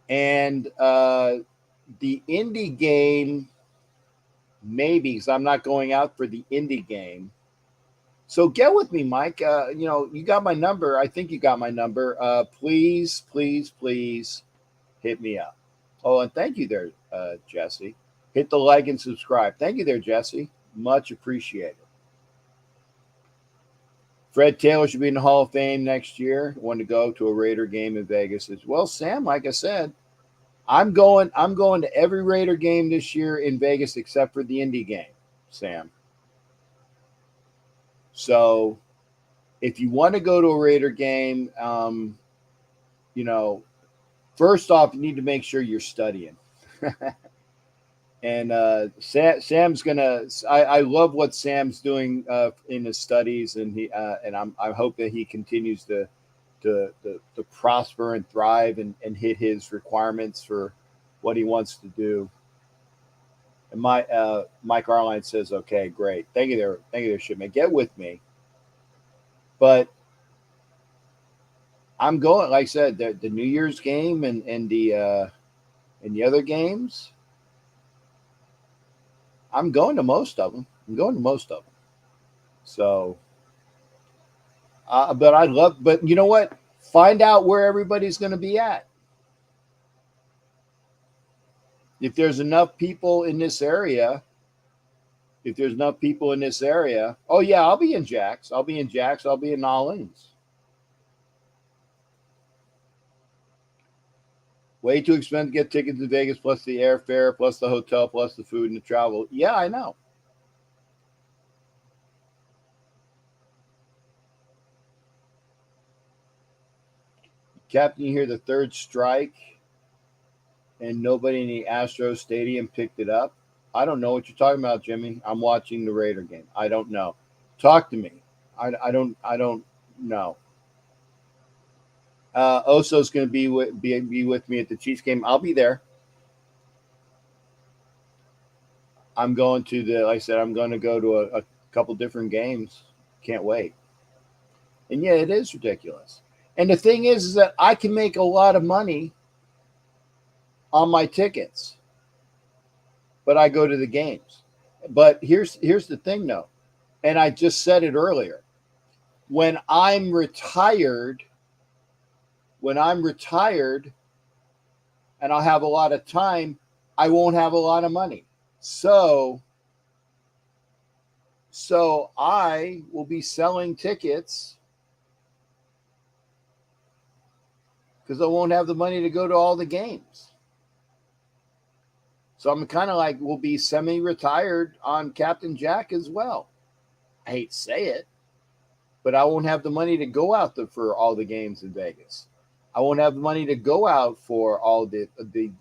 And the Indy game, maybe, because I'm not going out for the Indy game. So get with me, Mike. You got my number. I think you got my number. Please hit me up. Oh, and thank you there, Jesse. Hit the like and subscribe. Thank you there, Jesse. Much appreciated. Fred Taylor should be in the Hall of Fame next year. Want to go to a Raider game in Vegas as well. Sam, like I said, I'm going to every Raider game this year in Vegas except for the Indy game, Sam. So if you want to go to a Raider game, first off, you need to make sure you're studying. And Sam's gonna. I love what Sam's doing in his studies, and I hope that he continues to prosper and thrive and hit his requirements for what he wants to do. And Mike Arline says, "Okay, great. Thank you there, Shipman. Get with me." But I'm going. Like I said, the New Year's game and the other games. I'm going to most of them. So, but you know what? Find out where everybody's going to be at. If there's enough people in this area, oh yeah, I'll be in Jax. I'll be in Nolans. Way too expensive to get tickets to Vegas, plus the airfare, plus the hotel, plus the food and the travel. Yeah, I know. Captain, you hear the third strike and nobody in the Astros Stadium picked it up? I don't know what you're talking about, Jimmy. I'm watching the Raider game. I don't know. Talk to me. I don't know. Oso's going to be with me at the Chiefs game. I'll be there. I'm going to I'm going to go to a couple different games. Can't wait. And yeah, it is ridiculous. And the thing is that I can make a lot of money on my tickets, but I go to the games. But here's the thing, though, and I just said it earlier. When I'm retired and I'll have a lot of time, I won't have a lot of money. So I will be selling tickets because I won't have the money to go to all the games. So I'm kind of like, will be semi-retired on Captain Jack as well. I hate to say it, but I won't have the money to go out for all the games in Vegas. I won't have the money to go out for all the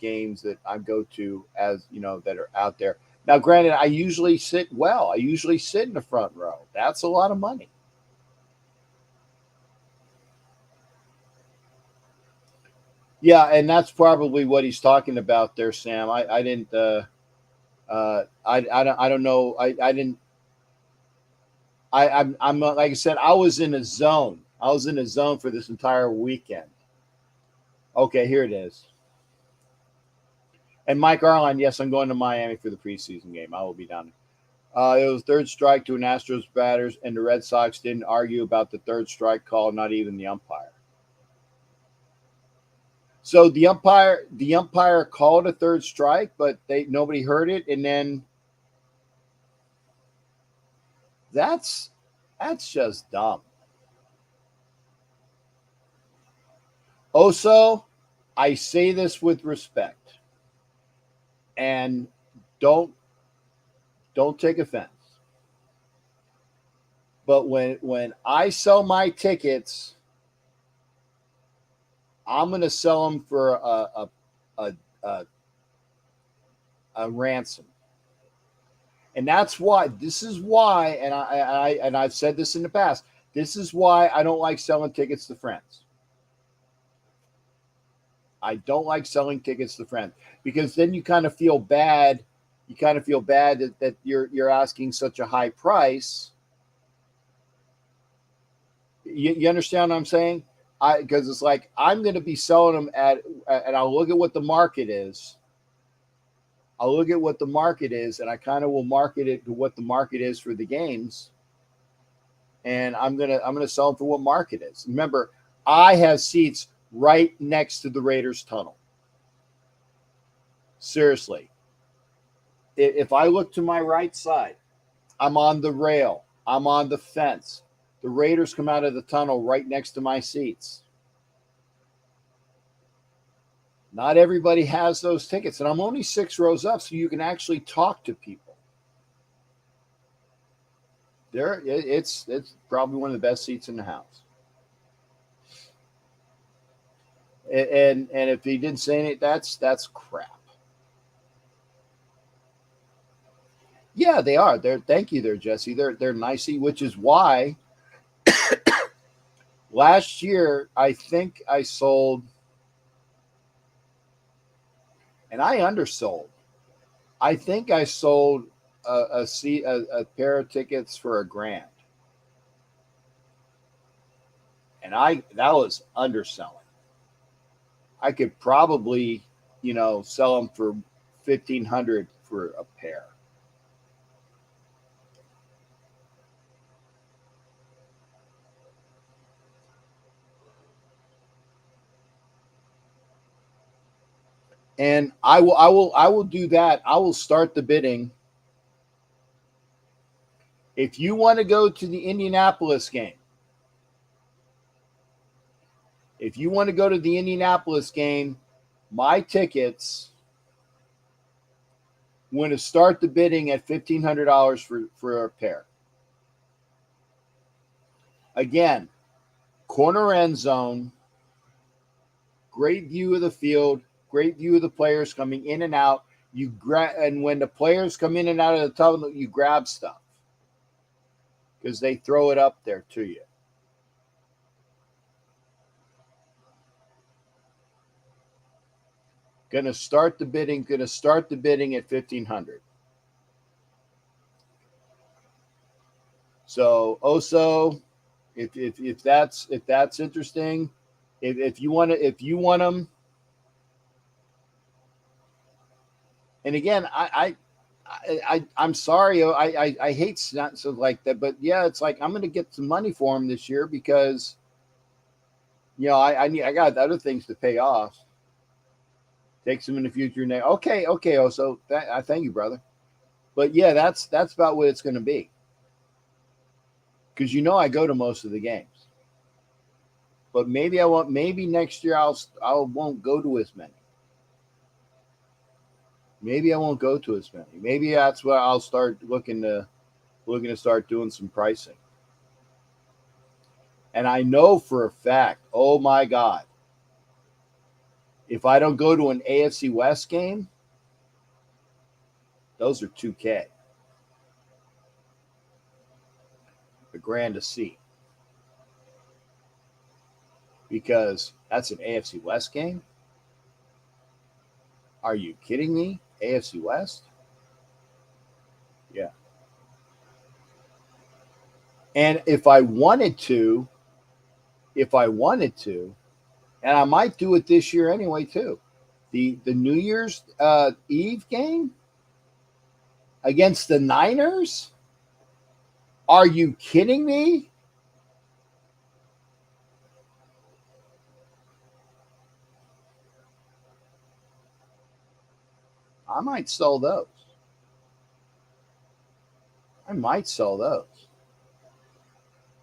games that I go to, as you know, that are out there. Now, granted, I usually sit well. I usually sit in the front row. That's a lot of money. Yeah, and that's probably what he's talking about there, Sam. I didn't. I don't know. I didn't. I'm like I said. I was in a zone. I was in a zone for this entire weekend. Okay, here it is. And Mike Arline, yes, I'm going to Miami for the preseason game. I will be down there. It was third strike to an Astros batters, and the Red Sox didn't argue about the third strike call, not even the umpire. So the umpire called a third strike, but nobody heard it, and then that's just dumb. Also, I say this with respect, and don't take offense. But when I sell my tickets, I'm going to sell them for a ransom, and that's why. This is why, and I've said this in the past. This is why I don't like selling tickets to friends. I don't like selling tickets to friends because then you kind of feel bad. You kind of feel bad that you're asking such a high price. You understand what I'm saying? Because it's like I'm going to be selling them and I'll look at what the market is. I'll look at what the market is, and I kind of will market it to what the market is for the games. And I'm gonna sell them for what market is. Remember, I have seats right next to the Raiders tunnel. Seriously. If I look to my right side, I'm on the rail. I'm on the fence. The Raiders come out of the tunnel right next to my seats. Not everybody has those tickets, and I'm only 6 rows up, so you can actually talk to people. It's probably one of the best seats in the house. And if he didn't say anything, that's crap. Yeah, they are. Thank you there, Jesse. They're nicey, which is why last year I think I sold, and I undersold. I think I sold a pair of tickets for $1,000, and that was underselling. I could probably, sell them for $1,500 for a pair. And I will do that. I will start the bidding. If you want to go to the Indianapolis game, my tickets, I'm going to start the bidding at $1,500 for a pair. Again, corner end zone, great view of the field, great view of the players coming in and out. And when the players come in and out of the tunnel, you grab stuff because they throw it up there to you. Going to start the bidding at $1,500. So also, if that's interesting, if you want them, and again, I'm sorry, I hate so like that, but yeah, it's like I'm going to get some money for them this year because I got other things to pay off. Take some in the future. Okay. Oh, so I thank you, brother. But yeah, that's about what it's going to be. Because I go to most of the games. But maybe I won't. Maybe next year I won't go to as many. Maybe I won't go to as many. Maybe that's where I'll start looking to start doing some pricing. And I know for a fact, oh my God, If I don't go to an AFC West game, those are $2K. A grand a seat. Because that's an AFC West game? Are you kidding me? AFC West? Yeah. And if I wanted to, and I might do it this year anyway too, the New Year's Eve game against the Niners? Are you kidding me? I might sell those.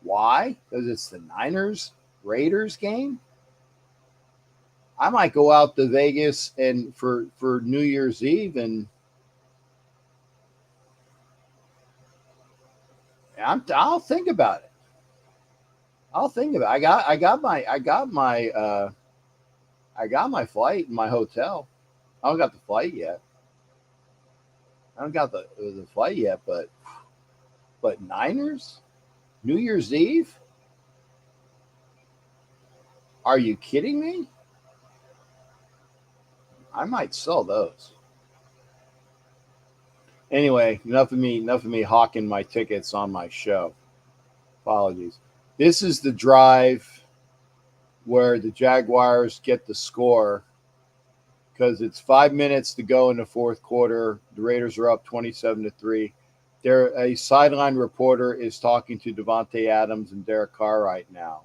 Why? Because it's the Niners Raiders game. I might go out to Vegas and for New Year's Eve, and I'll think about it. I got my flight and my hotel. I don't got the flight yet. But Niners New Year's Eve? Are you kidding me? I might sell those. Anyway, enough of me hawking my tickets on my show. Apologies. This is the drive where the Jaguars get the score because it's 5 minutes to go in the fourth quarter. The Raiders are up 27-3. A sideline reporter is talking to Davante Adams and Derek Carr right now.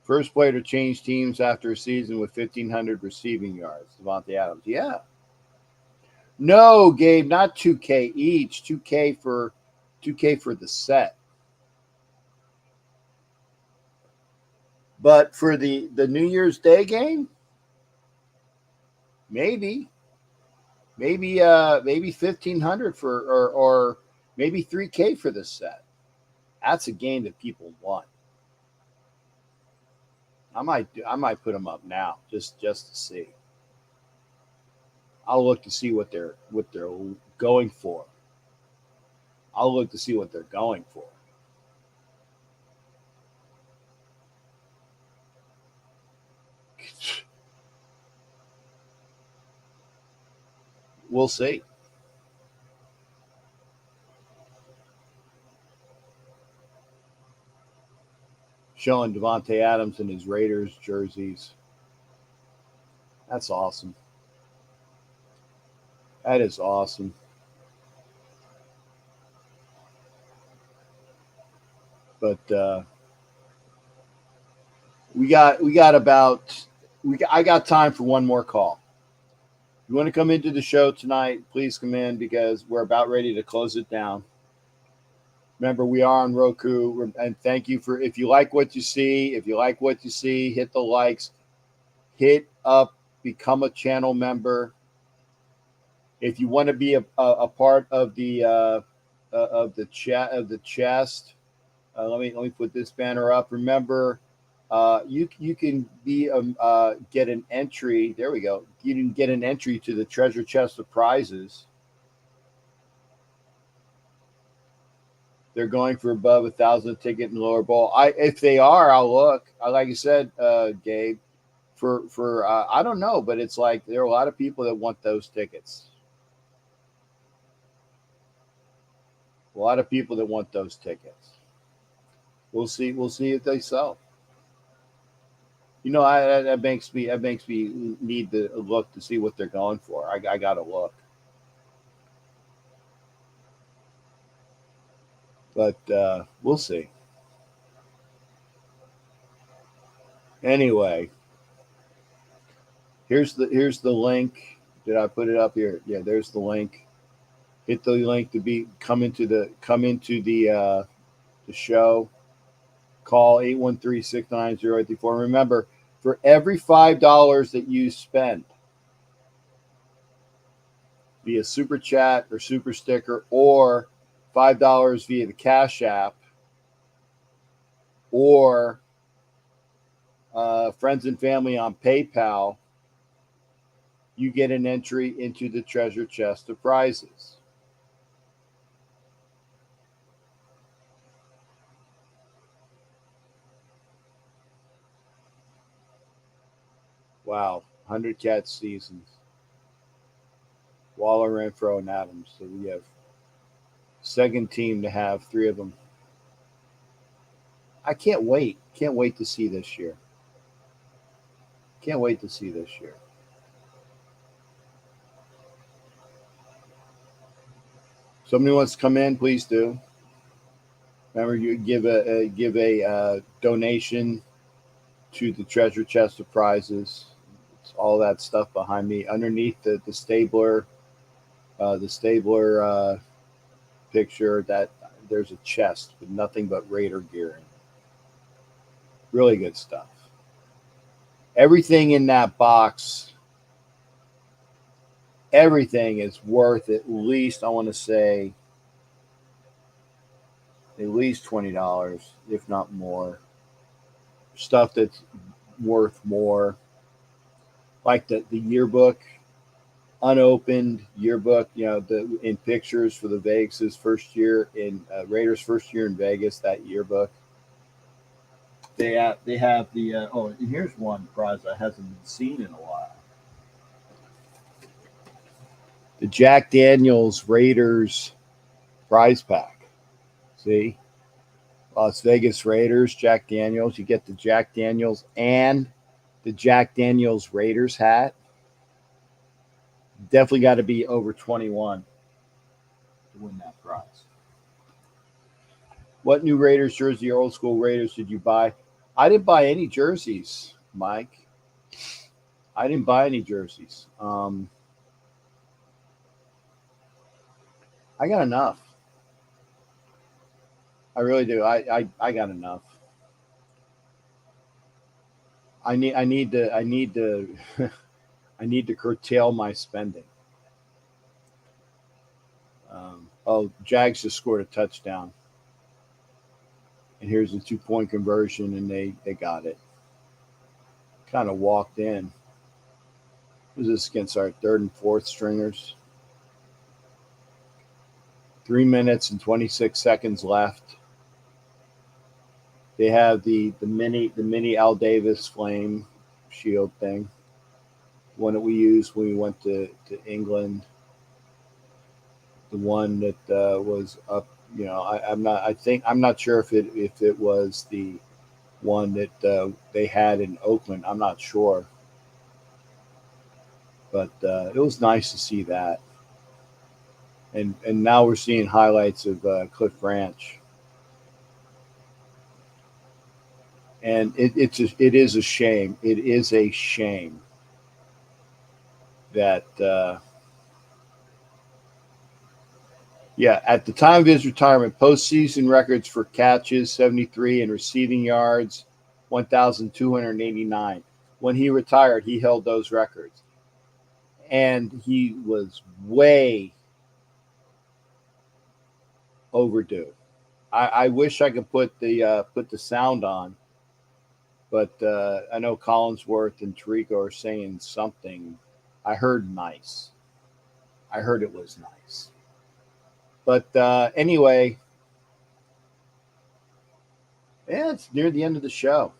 First player to change teams after a season with 1,500 receiving yards. Davante Adams. Yeah. No, Gabe, not 2K each. 2K for the set. But for the New Year's Day game, maybe 1,500 for or maybe 3K for the set. That's a game that people want. I might put them up now just to see. I'll look to see what they're going for. We'll see. Showing Davante Adams in his Raiders jerseys. That's awesome. That is awesome. But I got time for one more call. If you want to come into the show tonight, please come in because we're about ready to close it down. Remember, we are on Roku, and thank you for, if you like what you see, hit the likes, hit up, become a channel member. If you want to be a part of the chest, let me put this banner up. Remember, you can get an entry. There we go. You can get an entry to the treasure chest of prizes. They're going for above 1,000 ticket and lower bowl. If they are, I'll look. Like you said, Gabe, for I don't know, but it's like there are a lot of people that want those tickets. We'll see if they sell. You know, that makes me need to look to see what they're going for. I got to look. But we'll see. Anyway, here's the link. Did I put it up here? Yeah, there's the link. Hit the link to come into the show. Call 813-690-834. Remember, for every $5 that you spend via super chat or super sticker, or $5 via the Cash App, or friends and family on PayPal, you get an entry into the treasure chest of prizes. Wow, 100 catch seasons. Waller, Renfro, and Adams. So we have second team to have 3 of them. I can't wait. Can't wait to see this year. Can't wait to see this year. Somebody wants to come in, please do. Remember, you give a donation to the treasure chest of prizes. It's all that stuff behind me. Underneath the Stabler picture, that there's a chest with nothing but Raider gear in it. Really good stuff. Everything in that box, everything is worth at least, I want to say, at least $20, if not more. Stuff that's worth more, like the yearbook, unopened yearbook. In pictures for the Vegas' first year in Raiders' first year in Vegas. That yearbook. They have the and here's one prize that hasn't been seen in a while. The Jack Daniels Raiders prize pack. See? Las Vegas Raiders, Jack Daniels. You get the Jack Daniels and the Jack Daniels Raiders hat. Definitely got to be over 21 to win that prize. What new Raiders jersey or old school Raiders did you buy? I didn't buy any jerseys, Mike. I didn't buy any jerseys. I got enough. I really do. I got enough. I need to I need to curtail my spending. Jags just scored a touchdown, and here's a 2-point conversion, and they got it. Kind of walked in. Who's this against our third and fourth stringers? 3 minutes and 26 seconds left. They have the mini Al Davis flame shield thing, one that we used when we went to England. The one that was up, I'm not sure if it was the one that they had in Oakland. I'm not sure, but it was nice to see that. And now we're seeing highlights of Cliff Branch. And it is a shame. It is a shame that, at the time of his retirement, postseason records for catches, 73, and receiving yards, 1,289. When he retired, he held those records. And he was way overdue. I wish I could put the sound on. But I know Collinsworth and Tarico are saying something. I heard nice. I heard it was nice. But anyway, it's near the end of the show.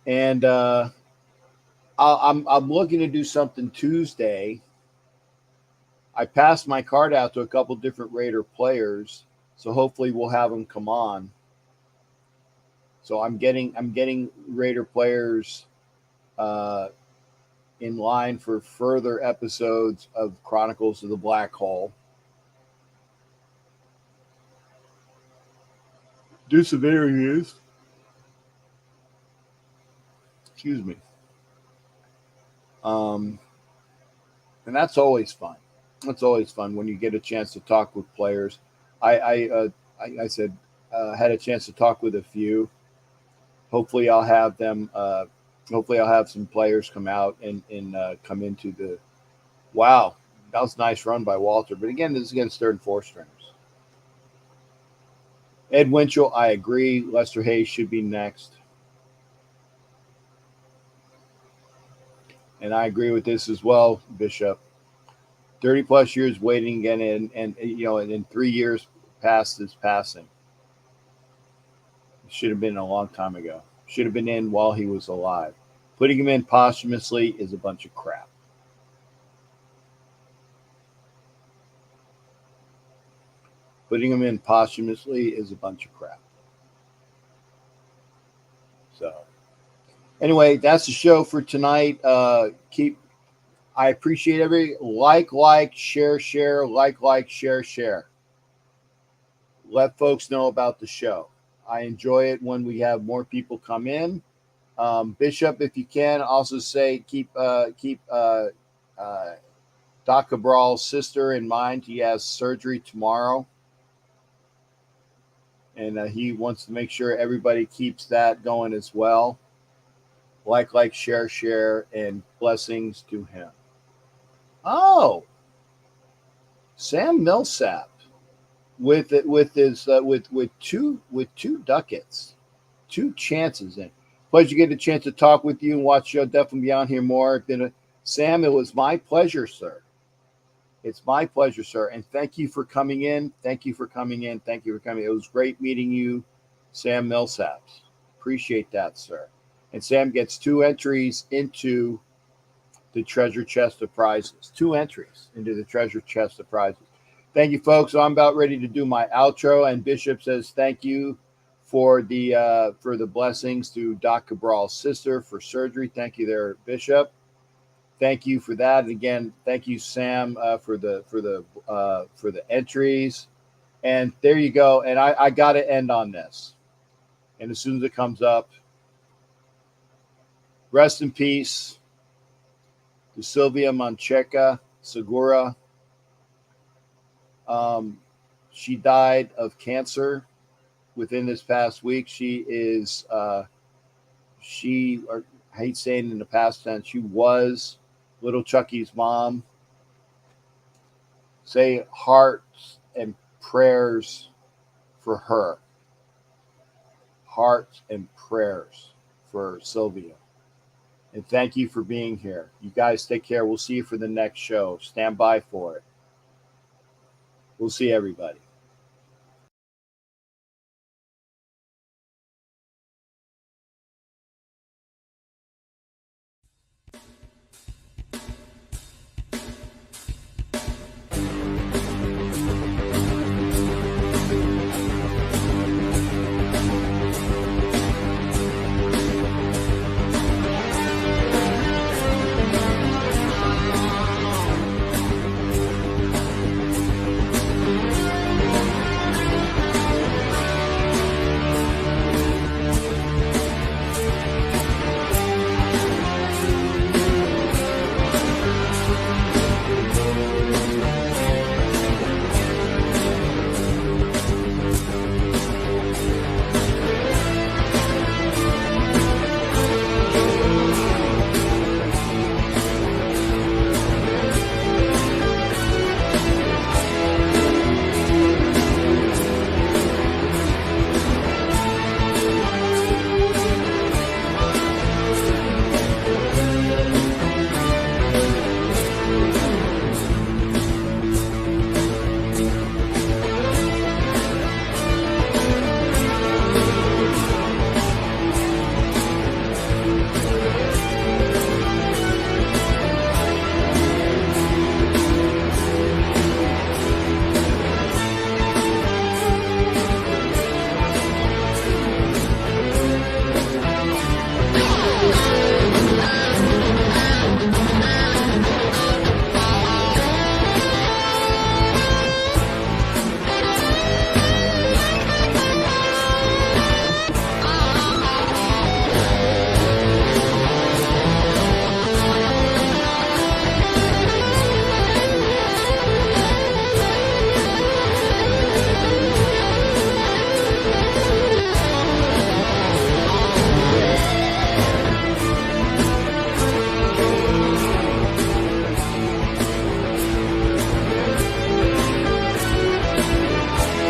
And I'm looking to do something Tuesday. I passed my card out to a couple different Raider players, so hopefully we'll have them come on. So I'm getting Raider players in line for further episodes of Chronicles of the Black Hole. Disavering is. Excuse me. And that's always fun. That's always fun when you get a chance to talk with players. I said had a chance to talk with a few. Hopefully I'll have them. Hopefully I'll have some players come out and come into the. Wow, that was a nice run by Walter. But again, this is against third and fourth stringers. Ed Winchell, I agree. Lester Hayes should be next. And I agree with this as well, Bishop. 30 plus years waiting again, and you know, and in 3 years past his passing. It should have been a long time ago. Should have been in while he was alive. Putting him in posthumously is a bunch of crap. Putting him in posthumously is a bunch of crap. So, anyway, that's the show for tonight. I appreciate every like, share, like, share. Let folks know about the show. I enjoy it when we have more people come in. Bishop, if you can, also say keep Doc Cabral's sister in mind. He has surgery tomorrow, and he wants to make sure everybody keeps that going as well. Like, share, and blessings to him. Oh, Sam Millsap with two ducats, 2 chances in. Pleasure to get a chance to talk with you and watch the show. Definitely be on here more. Sam, it was my pleasure, sir. It's my pleasure, sir. And thank you for coming in. Thank you for coming in. Thank you for coming. It was great meeting you, Sam Millsap. Appreciate that, sir. And Sam gets 2 entries into the treasure chest of prizes. 2 entries into the treasure chest of prizes. Thank you, folks. So I'm about ready to do my outro. And Bishop says thank you for the blessings to Doc Cabral's sister for surgery. Thank you there, Bishop. Thank you for that. And again, thank you, Sam, for the entries. And there you go. And I got to end on this. And as soon as it comes up, rest in peace to Sylvia Mancheca Segura. She died of cancer within this past week. I hate saying in the past tense, she was little Chucky's mom. Say hearts and prayers for her. Hearts and prayers for Sylvia. And thank you for being here. You guys take care. We'll see you for the next show. Stand by for it. We'll see everybody.